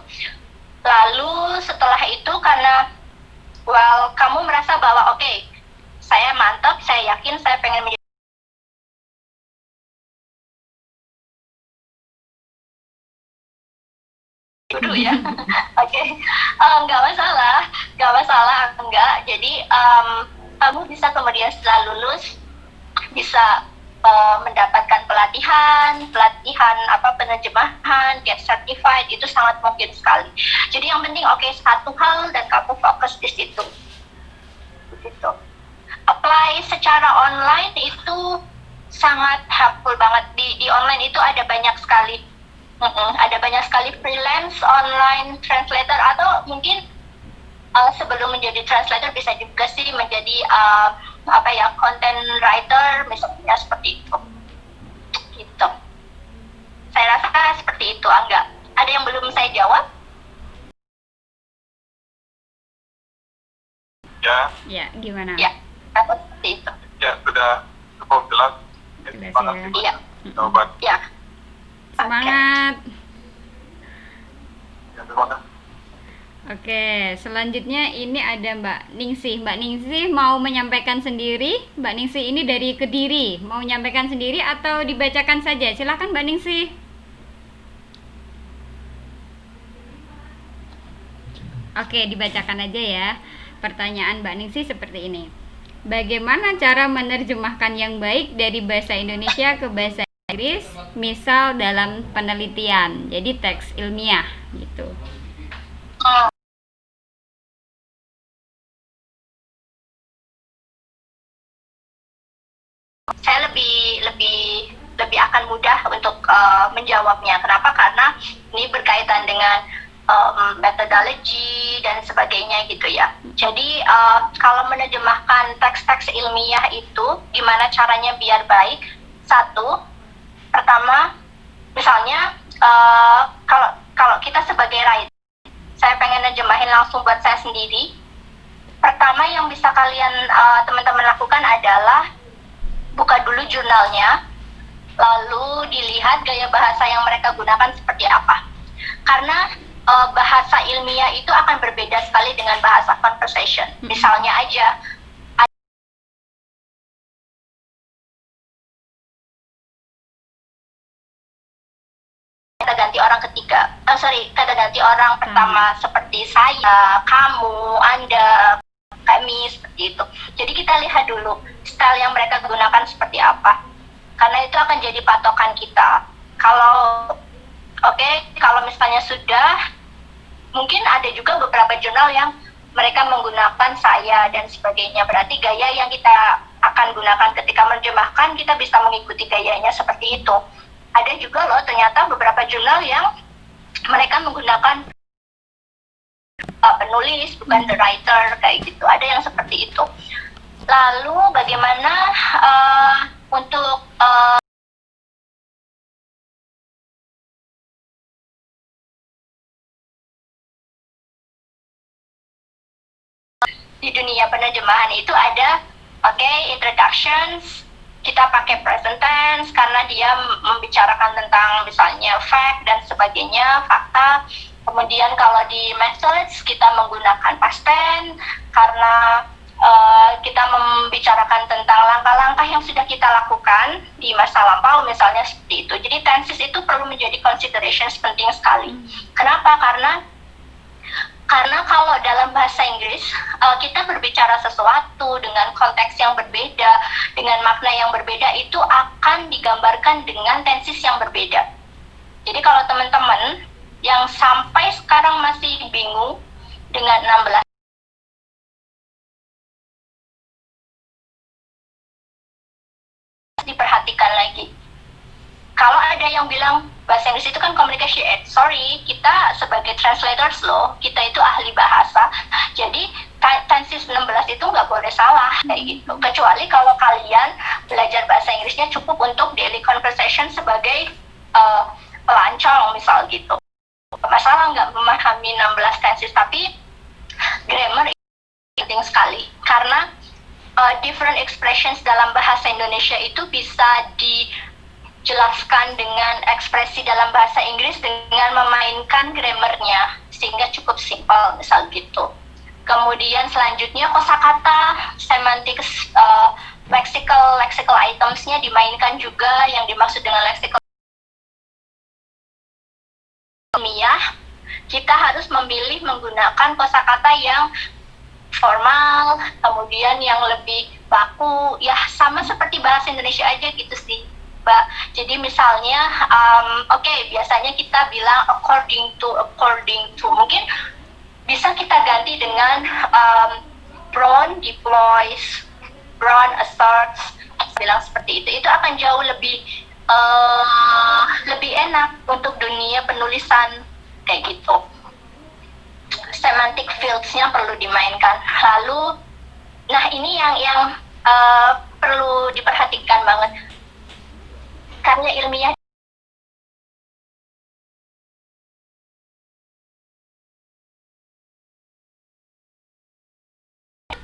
Lalu setelah itu karena kamu merasa bahwa oke, saya mantap, saya yakin, saya pengen menjadi dulu ya. Oke. Nggak masalah enggak. Jadi kamu bisa kemudian setelah lulus bisa mendapatkan pelatihan penerjemahan, get certified, itu sangat mungkin sekali. Jadi yang penting satu hal dan kamu fokus di situ. Gitu. Apply secara online itu sangat helpful banget. Di online itu ada banyak sekali Ada banyak sekali freelance online translator, atau mungkin sebelum menjadi translator bisa juga sih menjadi content writer misalnya, seperti itu. Gitu. Saya rasa seperti itu, Angga. Ada yang belum saya jawab? Ya, gimana? Ya, seperti itu. Ya, sudah cukup jelas. Jelas Terima ya. kasih Iya. jawaban. Ya. Semangat. Ya, terima kasih. Oke, selanjutnya ini ada Mbak Ningsih. Mbak Ningsih mau menyampaikan sendiri. Mbak Ningsih ini dari Kediri. Mau menyampaikan sendiri atau dibacakan saja? Silakan Mbak Ningsih. Oke, dibacakan aja ya. Pertanyaan Mbak Ningsih seperti ini. Bagaimana cara menerjemahkan yang baik dari bahasa Indonesia ke bahasa Inggris, misal dalam penelitian, jadi teks ilmiah gitu. Saya lebih akan mudah untuk menjawabnya. Kenapa? Karena ini berkaitan dengan metodologi dan sebagainya gitu ya. Jadi kalau menerjemahkan teks-teks ilmiah itu gimana caranya biar baik? Satu, pertama, misalnya kalau kita sebagai writer, saya pengen nerjemahin langsung buat saya sendiri. Pertama yang bisa kalian teman-teman lakukan adalah buka dulu jurnalnya, lalu dilihat gaya bahasa yang mereka gunakan seperti apa. Karena bahasa ilmiah itu akan berbeda sekali dengan bahasa conversation. Misalnya aja, kata ganti orang ketiga, kata ganti orang pertama seperti saya, kamu, Anda, kami, seperti itu. Jadi kita lihat dulu style yang mereka gunakan seperti apa, karena itu akan jadi patokan kita. Kalau kalau misalnya sudah, mungkin ada juga beberapa jurnal yang mereka menggunakan saya dan sebagainya. Berarti gaya yang kita akan gunakan ketika menerjemahkan, kita bisa mengikuti gayanya seperti itu. Ada juga loh ternyata beberapa jurnal yang mereka menggunakan penulis, bukan the writer, kayak gitu. Ada yang seperti itu. Lalu bagaimana untuk di dunia penerjemahan itu ada introductions, kita pakai present tense karena dia membicarakan tentang misalnya fact dan sebagainya, fakta. Kemudian kalau di methods kita menggunakan past tense karena kita membicarakan tentang langkah-langkah yang sudah kita lakukan di masa lampau, misalnya seperti itu. Jadi tenses itu perlu menjadi considerations penting sekali. Kenapa? Karena kalau dalam bahasa Inggris kita berbicara sesuatu dengan konteks yang berbeda, dengan makna yang berbeda, itu akan digambarkan dengan tenses yang berbeda. Jadi kalau teman-teman yang sampai sekarang masih bingung dengan 16, diperhatikan lagi. Kalau ada yang bilang bahasa Inggris itu kan communication aid, sorry, kita sebagai translators loh, kita itu ahli bahasa, jadi tenses 16 itu nggak boleh salah kayak gitu. Kecuali kalau kalian belajar bahasa Inggrisnya cukup untuk daily conversation sebagai pelancong misal gitu. Masalah nggak memahami 16 tenses, tapi grammar itu penting sekali karena different expressions dalam bahasa Indonesia itu bisa dijelaskan dengan ekspresi dalam bahasa Inggris dengan memainkan grammarnya sehingga cukup simpel misal gitu. Kemudian selanjutnya kosakata, semantics, lexical itemsnya dimainkan juga. Yang dimaksud dengan lexical ilmiah, kita harus memilih menggunakan kosakata yang formal, kemudian yang lebih baku, ya sama seperti bahasa Indonesia aja gitu sih, Mbak. Jadi misalnya, biasanya kita bilang according to, mungkin bisa kita ganti dengan Brown deploys, Brown asserts, bilang seperti itu. Itu akan jauh lebih lebih enak untuk dunia penulisan kayak gitu. Semantic fields-nya perlu dimainkan. Lalu, nah ini yang perlu diperhatikan banget. Karya ilmiah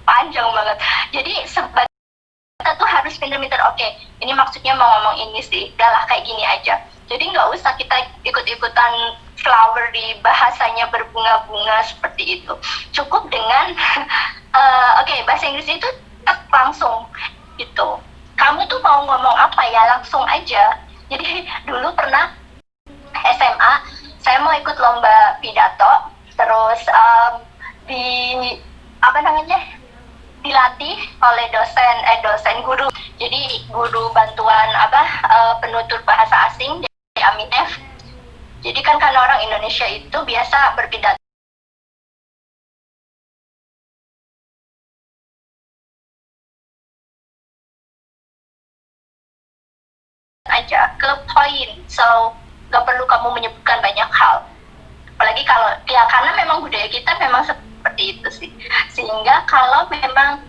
panjang banget. Jadi sebagai kita tuh harus pinter-pinter, oke, ini maksudnya mau ngomong ini sih, udahlah kayak gini aja. Jadi nggak usah kita ikut-ikutan flower di bahasanya berbunga-bunga seperti itu. Cukup dengan bahasa Inggris itu langsung gitu. Kamu tuh mau ngomong apa ya, langsung aja. Jadi dulu pernah SMA, saya mau ikut lomba pidato, terus dilatih oleh dosen guru. Jadi guru bantuan penutur bahasa asing dari Aminef. Jadi kan karena orang Indonesia itu biasa berpidato aja ke poin, so gak perlu kamu menyebutkan banyak hal. Apalagi kalau ya karena memang budaya kita memang seperti itu sih. Sehingga kalau memang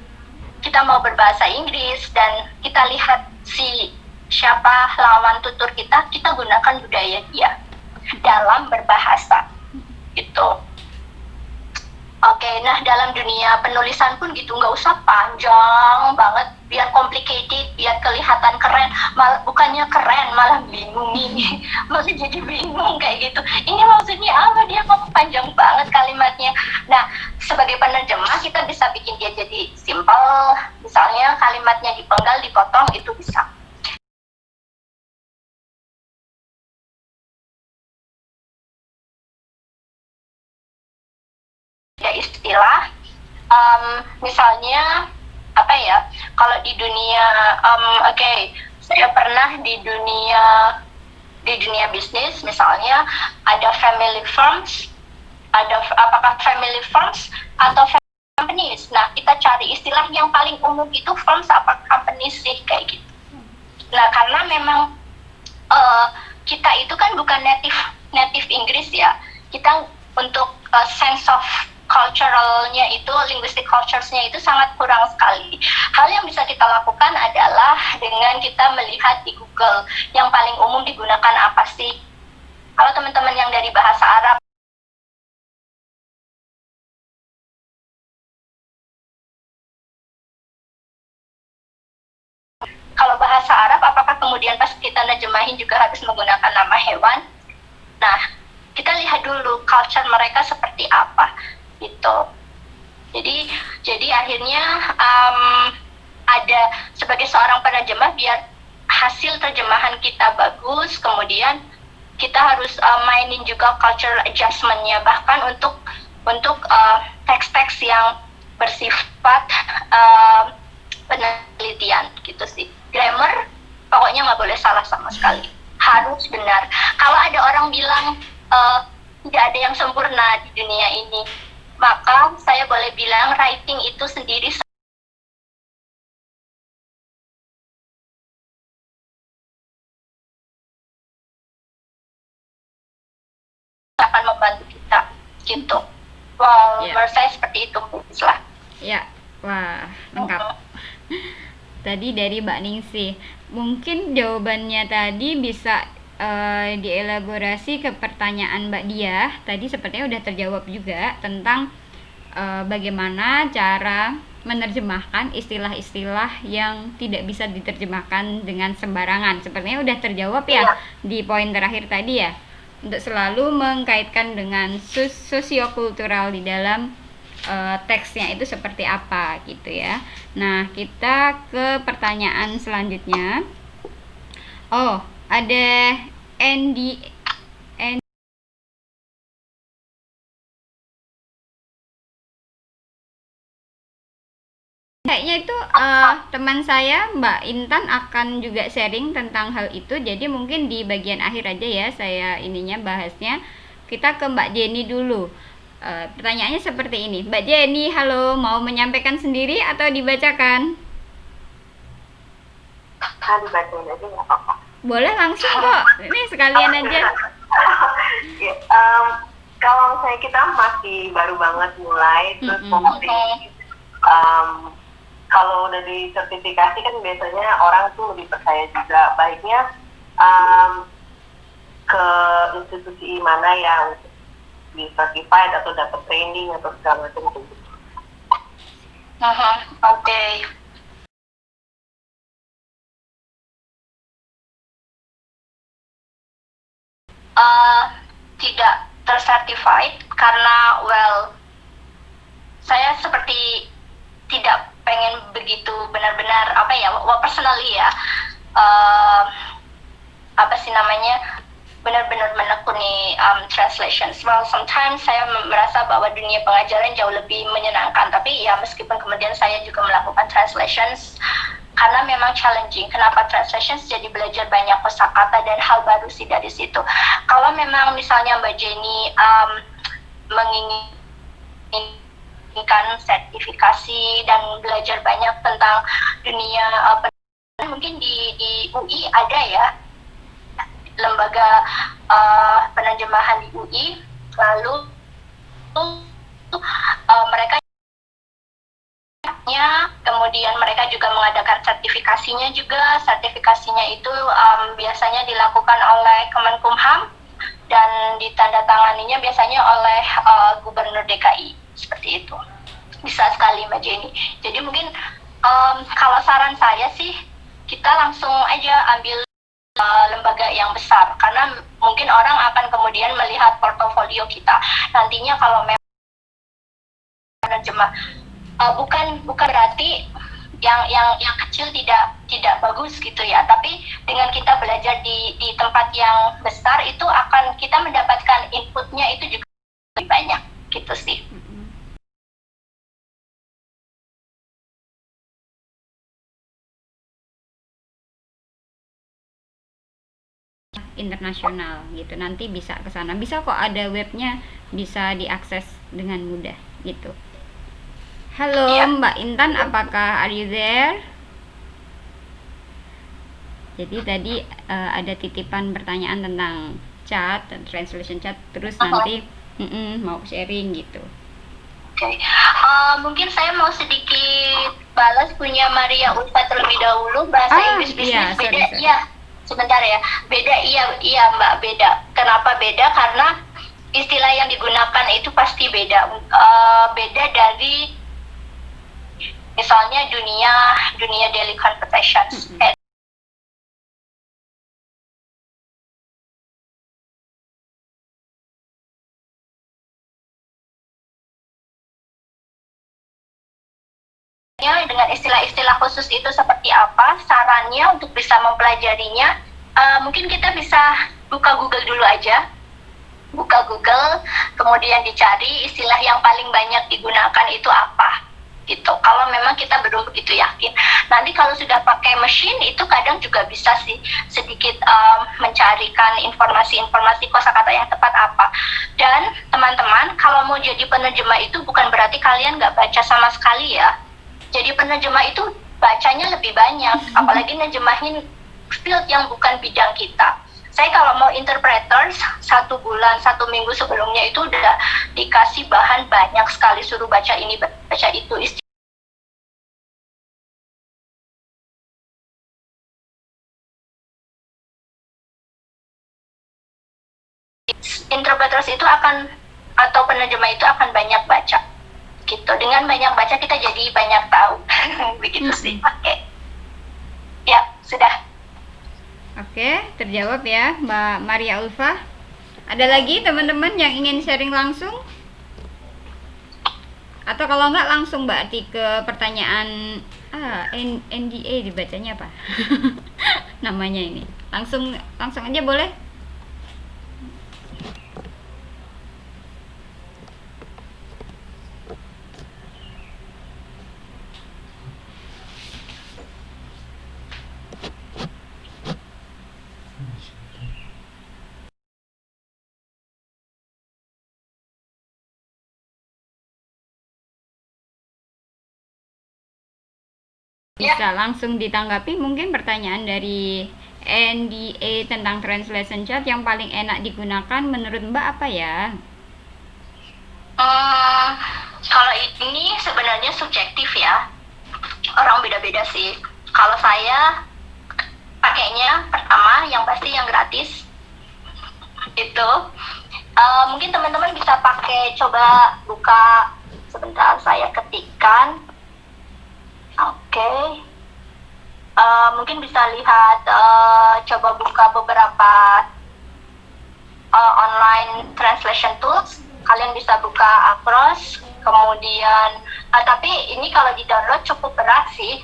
kita mau berbahasa Inggris dan kita lihat siapa lawan tutur kita gunakan budaya dia dalam berbahasa gitu. Oke, nah dalam dunia penulisan pun gitu, nggak usah panjang banget, biar complicated, biar kelihatan keren, malah bukannya keren, malah bingung ini, malah jadi bingung kayak gitu. Ini maksudnya apa, dia kok panjang banget kalimatnya. Nah, sebagai penerjemah kita bisa bikin dia jadi simple, misalnya kalimatnya dipenggal, dipotong, itu bisa. Istilah misalnya apa ya, kalau di dunia saya pernah di dunia bisnis, misalnya ada family firms, apakah family firms atau companies. Nah, kita cari istilah yang paling umum itu firms apa companies sih, kayak gitu. Nah, karena memang kita itu kan bukan native Inggris ya, kita untuk sense of culturalnya itu, linguistic cultures-nya itu sangat kurang sekali. Hal yang bisa kita lakukan adalah dengan kita melihat di Google yang paling umum digunakan apa sih. Kalau teman-teman yang dari bahasa Arab, kalau bahasa Arab apakah kemudian pas kita nerjemahin juga harus menggunakan nama hewan? Nah, kita lihat dulu culture mereka seperti apa gitu. Jadi akhirnya ada sebagai seorang penerjemah, biar hasil terjemahan kita bagus, kemudian kita harus mainin juga cultural adjustment-nya, bahkan untuk teks-teks yang bersifat penelitian gitu sih. Grammar pokoknya nggak boleh salah sama sekali, harus benar. Kalau ada orang bilang tidak ada yang sempurna di dunia ini, maka saya boleh bilang writing itu sendiri akan membantu kita gitu. Menurut saya seperti itu lah. Ya, wah lengkap. Tadi dari Mbak Ningsih, mungkin jawabannya tadi bisa dielaborasi ke pertanyaan Mbak Diah. Tadi sepertinya udah terjawab juga tentang bagaimana cara menerjemahkan istilah-istilah yang tidak bisa diterjemahkan dengan sembarangan. Sepertinya udah terjawab ya di poin terakhir tadi ya, untuk selalu mengkaitkan dengan sosiokultural di dalam teksnya itu seperti apa gitu ya. Nah, kita ke pertanyaan selanjutnya. Oh, ada Andy kayaknya itu teman saya Mbak Intan akan juga sharing tentang hal itu. Jadi mungkin di bagian akhir aja ya saya bahasnya. Kita ke Mbak Jenny dulu. Pertanyaannya seperti ini. Mbak Jenny, halo, mau menyampaikan sendiri atau dibacakan? Dibacain aja nggak apa-apa. Boleh langsung kok. Ini sekalian aja. Ya, kalau saya kita masih baru banget mulai, terus mungkin kalau udah disertifikasi kan biasanya orang tuh lebih percaya juga. Baiknya ke institusi mana yang di certified atau dapat training atau segala macam gitu. Oke. Tidak tercertified karena saya seperti tidak pengen begitu benar-benar personally ya, apa sih namanya, benar-benar menekuni translations. Well, sometimes saya merasa bahwa dunia pengajaran jauh lebih menyenangkan, tapi ya meskipun kemudian saya juga melakukan translations karena memang challenging. Kenapa translations? Jadi belajar banyak kosakata dan hal baru sih dari situ. Kalau memang misalnya Mbak Jenny menginginkan sertifikasi dan belajar banyak tentang dunia mungkin di UI ada ya lembaga penerjemahan di UI, lalu mereka kemudian mereka juga mengadakan sertifikasinya juga. Sertifikasinya itu biasanya dilakukan oleh Kemenkumham dan ditandatanganinya biasanya oleh Gubernur DKI, seperti itu. Bisa sekali Mbak Jenny. Jadi mungkin kalau saran saya sih kita langsung aja ambil lembaga yang besar, karena mungkin orang akan kemudian melihat portofolio kita. Nantinya kalau memang penerjemah bukan berarti yang kecil tidak bagus gitu ya, tapi dengan kita belajar di tempat yang besar itu akan kita mendapatkan inputnya itu juga lebih banyak gitu sih. Internasional gitu, nanti bisa ke sana, bisa kok, ada webnya, bisa diakses dengan mudah gitu. Halo ya. Mbak Intan, apakah are you there? Jadi tadi ada titipan pertanyaan tentang chat dan translation chat, terus nanti mau sharing gitu. Oke. Mungkin saya mau sedikit balas punya Maria Ulfa terlebih dahulu, bahasa Inggris bisnis beda. Iya, sebentar ya. Beda, iya Mbak, beda. Kenapa beda? Karena istilah yang digunakan itu pasti beda. Beda dari misalnya dunia daily conversations. Dengan istilah-istilah khusus itu seperti apa, sarannya untuk bisa mempelajarinya, mungkin kita bisa buka Google dulu aja. Buka Google, kemudian dicari istilah yang paling banyak digunakan itu apa gitu. Kalau memang kita belum begitu yakin, nanti kalau sudah pakai mesin itu kadang juga bisa sih sedikit mencarikan informasi kosakata yang tepat apa. Dan teman-teman, kalau mau jadi penerjemah itu bukan berarti kalian nggak baca sama sekali ya. Jadi penerjemah itu bacanya lebih banyak, apalagi nerjemahin field yang bukan bidang kita. Saya kalau mau interpreters 1 bulan, 1 minggu sebelumnya itu udah dikasih bahan banyak sekali, suruh baca ini, baca itu. Interpreters itu atau penerjemah itu akan banyak baca. Gitu. Dengan banyak baca kita jadi banyak tahu. Begitu sih. Oke. Ya, sudah. Oke, terjawab ya Mbak Maria Ulfa. Ada lagi teman-teman yang ingin sharing langsung? Atau kalau enggak langsung berarti ke pertanyaan NDA dibacanya apa? Namanya ini. Langsung aja boleh? Bisa langsung ditanggapi mungkin pertanyaan dari NDA tentang translation chart yang paling enak digunakan menurut Mbak apa ya? Kalau ini sebenarnya subjektif ya, orang beda-beda sih. Kalau saya pakainya pertama yang pasti yang gratis itu. Mungkin teman-teman bisa pakai, coba buka sebentar, saya ketikkan. Oke. Mungkin bisa lihat, coba buka beberapa online translation tools. Kalian bisa buka Across, kemudian tapi ini kalau di download cukup berat sih,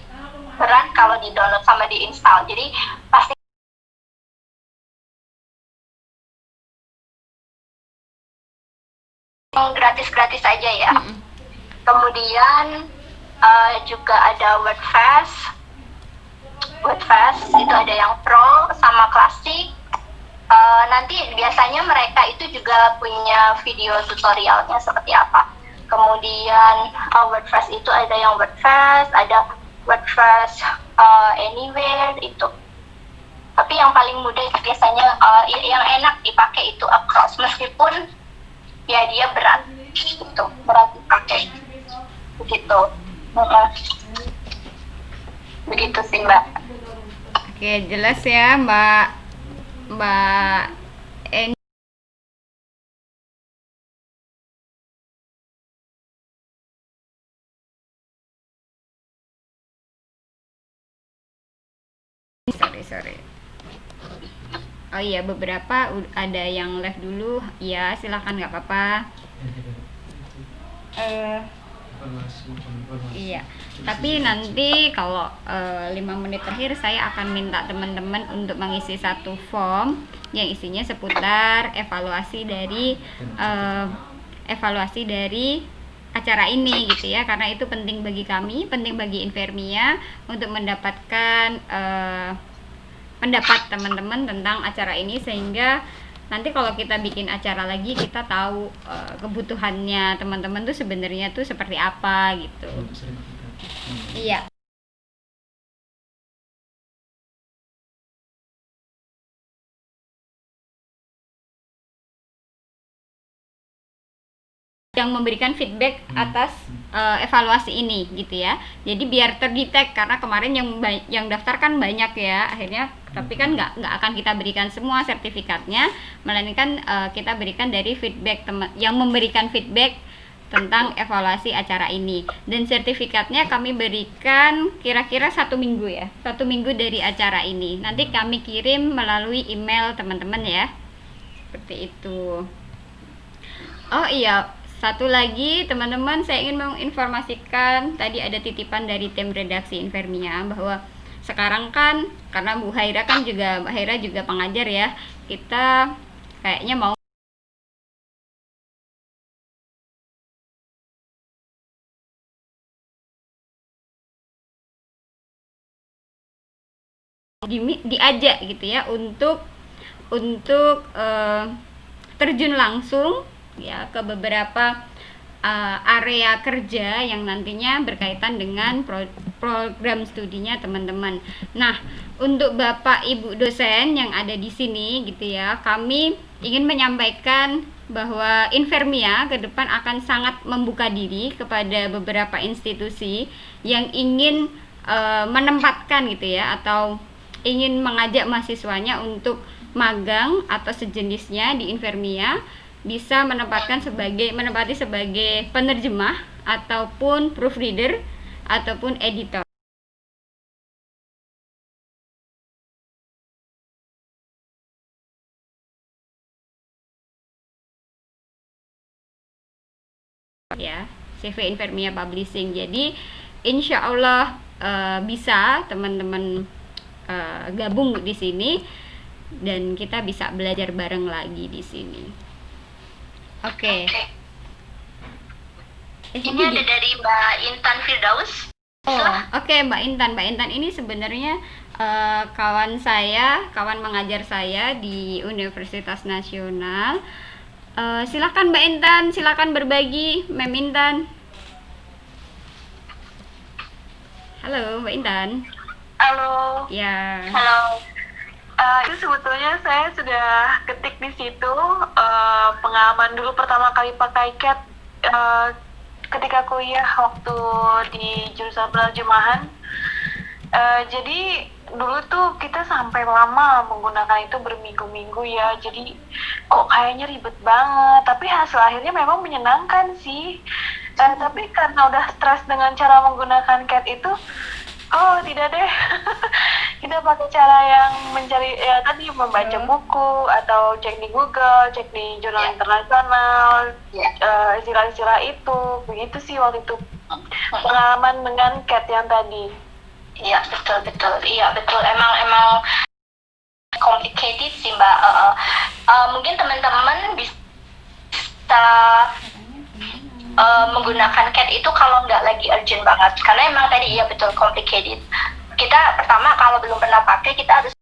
berat kalau di download sama di install. Jadi pasti gratis-gratis aja ya. Kemudian juga ada WordFast itu ada yang Pro sama Classic. Nanti biasanya mereka itu juga punya video tutorialnya seperti apa. Kemudian WordFast itu ada yang WordFast, ada WordFast Anywhere itu. Tapi yang paling mudah itu biasanya yang enak dipakai itu Across, meskipun ya dia berat, itu berat dipakai, begitu. Begitu sih Mbak. Oke, jelas ya Mbak En. Sorry. Oh iya, beberapa ada yang live dulu. Ya, silahkan, nggak apa-apa. Iya, tapi nanti kalau 5 menit terakhir saya akan minta teman-teman untuk mengisi satu form yang isinya seputar evaluasi dari acara ini gitu ya, karena itu penting bagi kami, penting bagi Infermia untuk mendapatkan pendapat teman-teman tentang acara ini, sehingga nanti kalau kita bikin acara lagi kita tahu kebutuhannya teman-teman tuh sebenarnya tuh seperti apa gitu. Iya. Yang memberikan feedback atas evaluasi ini gitu ya. Jadi biar terdetek, karena kemarin yang daftar kan banyak ya akhirnya, tapi kan nggak akan kita berikan semua sertifikatnya, melainkan kita berikan dari feedback teman yang memberikan feedback tentang evaluasi acara ini. Dan sertifikatnya kami berikan kira-kira 1 minggu ya, 1 minggu dari acara ini. Nanti kami kirim melalui email teman-teman ya, seperti itu. Oh iya, satu lagi teman-teman, saya ingin menginformasikan, tadi ada titipan dari tim redaksi Infermia bahwa sekarang kan karena Mbak Haira juga pengajar ya, kita kayaknya mau diajak gitu ya untuk terjun langsung ya ke beberapa area kerja yang nantinya berkaitan dengan program studinya teman-teman. Nah, untuk Bapak Ibu dosen yang ada di sini gitu ya, kami ingin menyampaikan bahwa Infermia ke depan akan sangat membuka diri kepada beberapa institusi yang ingin menempatkan gitu ya, atau ingin mengajak mahasiswanya untuk magang atau sejenisnya di Infermia, bisa menempati sebagai penerjemah ataupun proofreader ataupun editor ya, CV Infermia Publishing. Jadi insya Allah bisa teman-teman gabung di sini dan kita bisa belajar bareng lagi di sini. Oke. Ini ada dari Mbak Intan Firdaus. Oke, Mbak Intan ini sebenarnya kawan mengajar saya di Universitas Nasional. Silakan Mbak Intan, silakan berbagi, Mem Intan. Halo Mbak Intan. Halo. Ya. Halo. Itu sebetulnya saya sudah ketik di situ pengalaman dulu pertama kali pakai CAT ketika kuliah waktu di jurusan penerjemahan. Jadi dulu tuh kita sampai lama menggunakan itu berminggu-minggu ya. Jadi kok kayaknya ribet banget. Tapi hasil akhirnya memang menyenangkan sih. Tapi karena udah stres dengan cara menggunakan CAT itu, oh tidak deh. Kita pakai cara yang mencari ya tadi membaca buku atau cek di Google, cek di jurnal internasional, istilah-istilah itu. Begitu sih waktu itu pengalaman dengan CAT yang tadi. Iya betul. Iya betul. Emang complicated sih Mbak. Mungkin teman-teman bisa menggunakan CAT itu kalau nggak lagi urgent banget, karena emang tadi iya betul complicated. Kita pertama kalau belum pernah pakai kita harus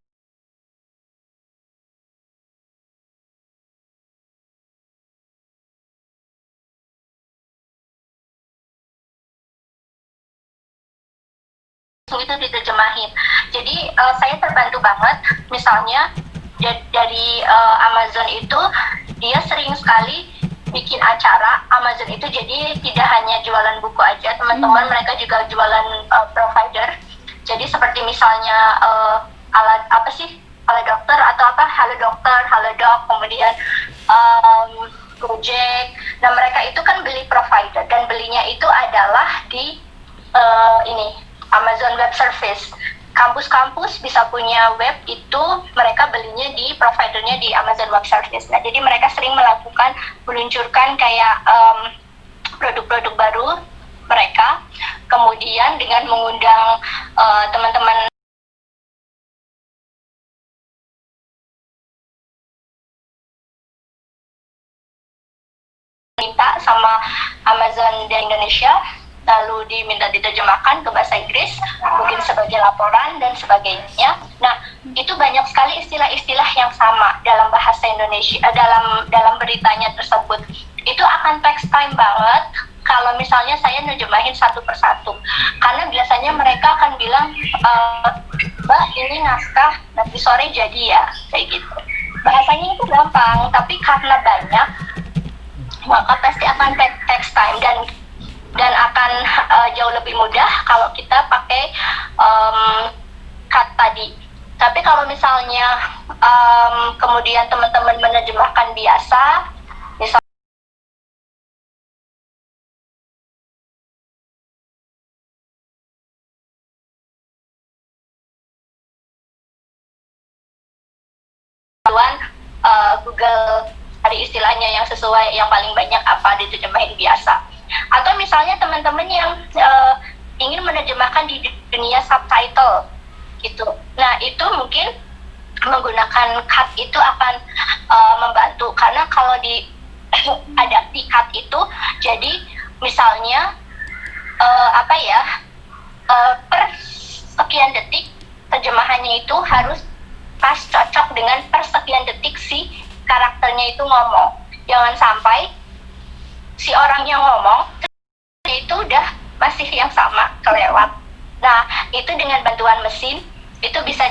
itu diterjemahin. Jadi saya terbantu banget, misalnya dari Amazon itu dia sering sekali bikin acara Amazon itu, jadi tidak hanya jualan buku aja teman-teman, mereka juga jualan provider. Jadi seperti misalnya alat apa sih, alat dokter atau apa, halo dokter, halo dok, kemudian Gojek. Nah mereka itu kan beli provider dan belinya itu adalah di ini Amazon Web Service. Kampus-kampus bisa punya web itu, mereka belinya di providernya di Amazon Web Service. Nah, jadi mereka sering meluncurkan kayak produk-produk baru mereka, kemudian dengan mengundang teman-teman minta sama Amazon di Indonesia, lalu diminta diterjemahkan ke bahasa Inggris, mungkin sebagai laporan dan sebagainya. Nah, itu banyak sekali istilah-istilah yang sama dalam bahasa Indonesia, dalam beritanya tersebut. Itu akan takes time banget kalau misalnya saya nerjemahin satu persatu. Karena biasanya mereka akan bilang, Mbak ini naskah nanti sore jadi ya, kayak gitu. Bahasanya itu gampang, tapi karena banyak, maka pasti akan takes time dan akan jauh lebih mudah kalau kita pakai CAT tadi. Tapi kalau misalnya kemudian teman-teman menerjemahkan biasa, misalnya Google cari istilahnya yang sesuai, yang paling banyak apa, diterjemahin biasa. Atau misalnya teman-teman yang ingin menerjemahkan di dunia subtitle gitu. Nah, itu mungkin menggunakan CAT itu akan membantu, karena kalau di CAT itu jadi misalnya per sekian detik terjemahannya itu harus pas cocok dengan per sekian detik si karakternya itu ngomong. Jangan sampai si orang yang ngomong itu udah masih yang sama kelewat. Nah, itu dengan bantuan mesin itu bisa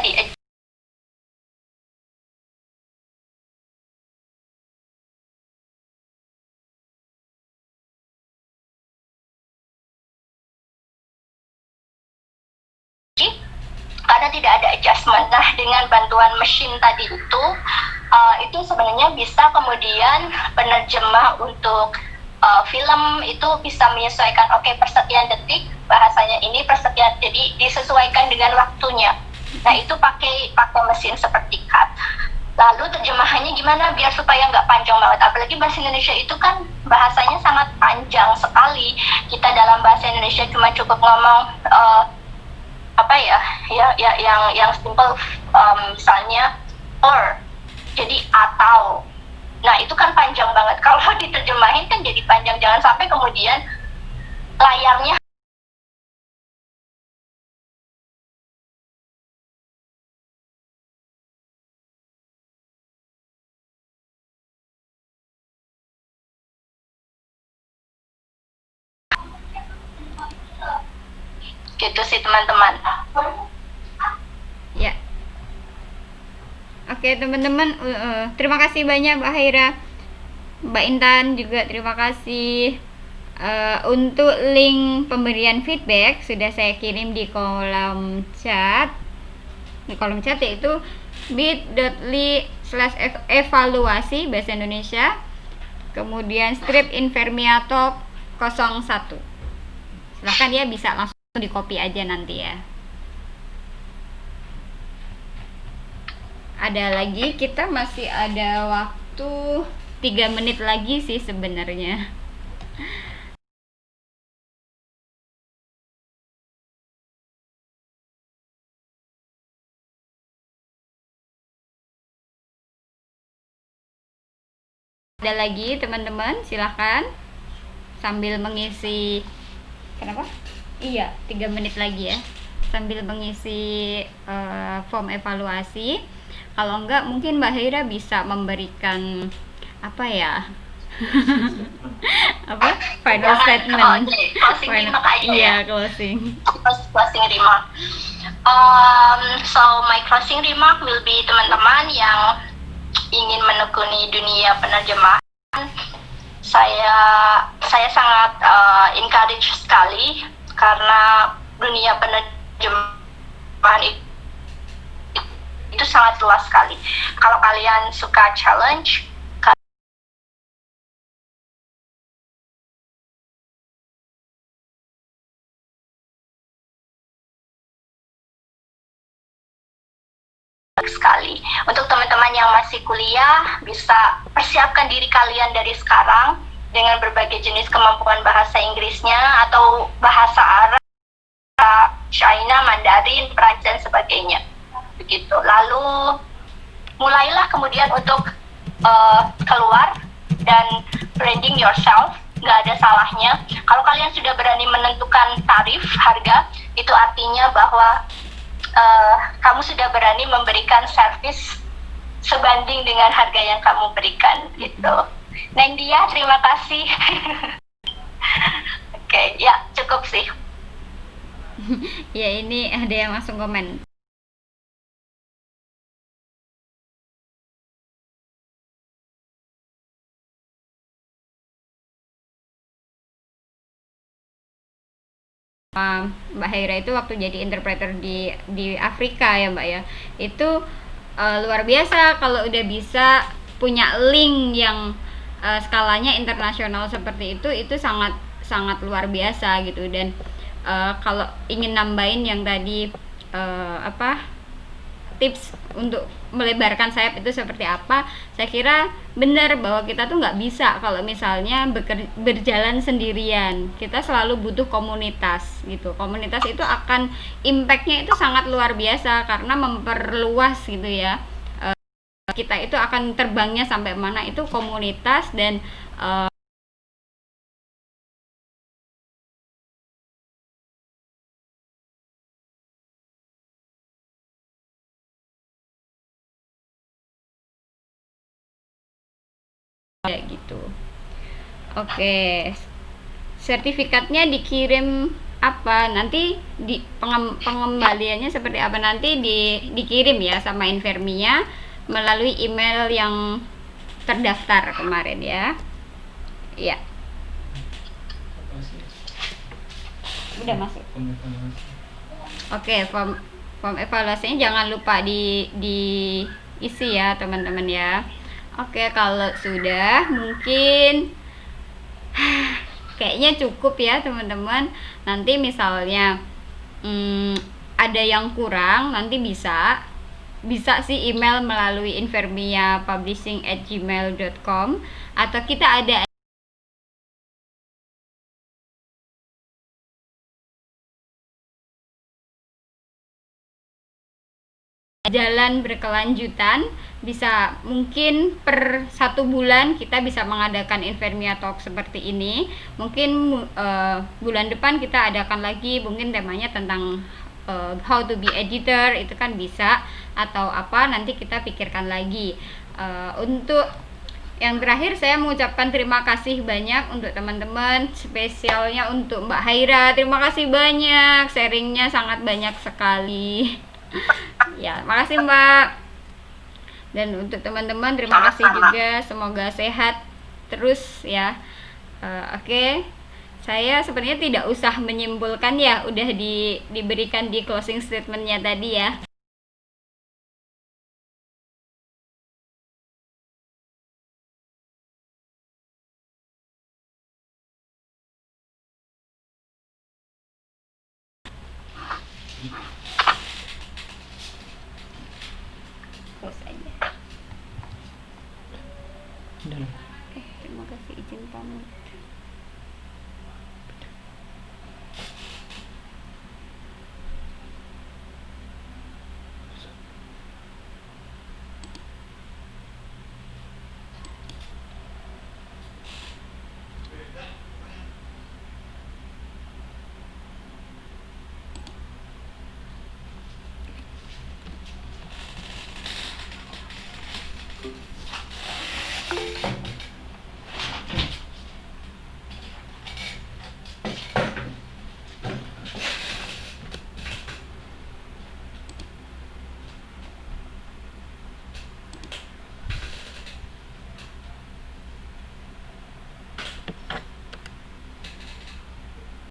karena tidak ada adjustment. Nah, dengan bantuan mesin tadi itu sebenarnya bisa kemudian penerjemah untuk film itu bisa menyesuaikan, per sekian detik bahasanya ini, per sekian, jadi disesuaikan dengan waktunya. Nah, itu pakai mesin seperti CAT. Lalu terjemahannya gimana biar supaya nggak panjang banget, apalagi bahasa Indonesia itu kan bahasanya sangat panjang sekali. Kita dalam bahasa Indonesia cuma cukup ngomong yang simple, misalnya or, jadi atau. Nah, itu kan panjang banget. Kalau diterjemahin kan jadi panjang. Jangan sampai kemudian layarnya gitu sih teman-teman. Ya. Oke teman-teman, terima kasih banyak Mbak Haira, Mbak Intan juga terima kasih. Untuk link pemberian feedback sudah saya kirim di kolom chat. Di kolom chat yaitu bit.ly/evaluasi bahasa Indonesia. Kemudian strip Infermia Talk 01. Silahkan ya, bisa langsung di copy aja nanti ya. Ada lagi, kita masih ada waktu 3 menit lagi sih sebenarnya. Ada lagi teman-teman, silahkan sambil mengisi. Kenapa? Iya, 3 menit lagi ya, sambil mengisi form evaluasi. Kalau enggak mungkin Mbak Haira bisa memberikan apa ya apa final statement. Closing remark aja ya. Iya, closing remark. So my closing remark will be, teman-teman yang ingin menekuni dunia penerjemahan, saya sangat encourage sekali, karena dunia penerjemahan itu sangat luas sekali. Kalau kalian suka challenge, sekali. Untuk teman-teman yang masih kuliah, bisa persiapkan diri kalian dari sekarang dengan berbagai jenis kemampuan bahasa Inggrisnya atau bahasa Arab, China, Mandarin, Prancis dan sebagainya. Begitu. Lalu mulailah kemudian untuk keluar dan branding yourself. Nggak ada salahnya. Kalau kalian sudah berani menentukan tarif, harga, itu artinya bahwa kamu sudah berani memberikan servis sebanding dengan harga yang kamu berikan, gitu. Nengdia, terima kasih. Oke, ya cukup sih. Ya, ini ada yang langsung komen. Mbak Haira itu waktu jadi interpreter di Afrika ya Mbak ya, itu luar biasa kalau udah bisa punya link yang skalanya internasional seperti itu sangat sangat luar biasa gitu. Dan kalau ingin nambahin yang tadi tips untuk melebarkan sayap itu seperti apa, saya kira benar bahwa kita tuh nggak bisa kalau misalnya berjalan sendirian. Kita selalu butuh komunitas gitu. Komunitas itu akan impactnya itu sangat luar biasa karena memperluas gitu ya. Kita itu akan terbangnya sampai mana itu komunitas. Dan ya gitu. Oke, sertifikatnya dikirim apa nanti, di pengembaliannya seperti apa nanti dikirim ya sama Infermia melalui email yang terdaftar kemarin ya. Iya. Udah masuk. Oke, form evaluasinya jangan lupa diisi ya teman-teman ya. Oke, kalau sudah mungkin kayaknya cukup ya teman-teman. Nanti misalnya ada yang kurang, nanti bisa sih email melalui infermiapublishing@gmail.com, atau kita ada jalan berkelanjutan. Bisa mungkin per 1 bulan kita bisa mengadakan Infermia Talk seperti ini. Mungkin bulan depan kita adakan lagi, mungkin temanya tentang how to be editor, itu kan bisa, atau apa nanti kita pikirkan lagi. Untuk yang terakhir saya mengucapkan terima kasih banyak untuk teman-teman, spesialnya untuk Mbak Haira. Terima kasih banyak, sharingnya sangat banyak sekali. Ya, makasih Mbak. Dan untuk teman-teman terima kasih juga, semoga sehat terus ya. Oke. Saya sebenarnya tidak usah menyimpulkan ya, udah diberikan di closing statementnya tadi ya.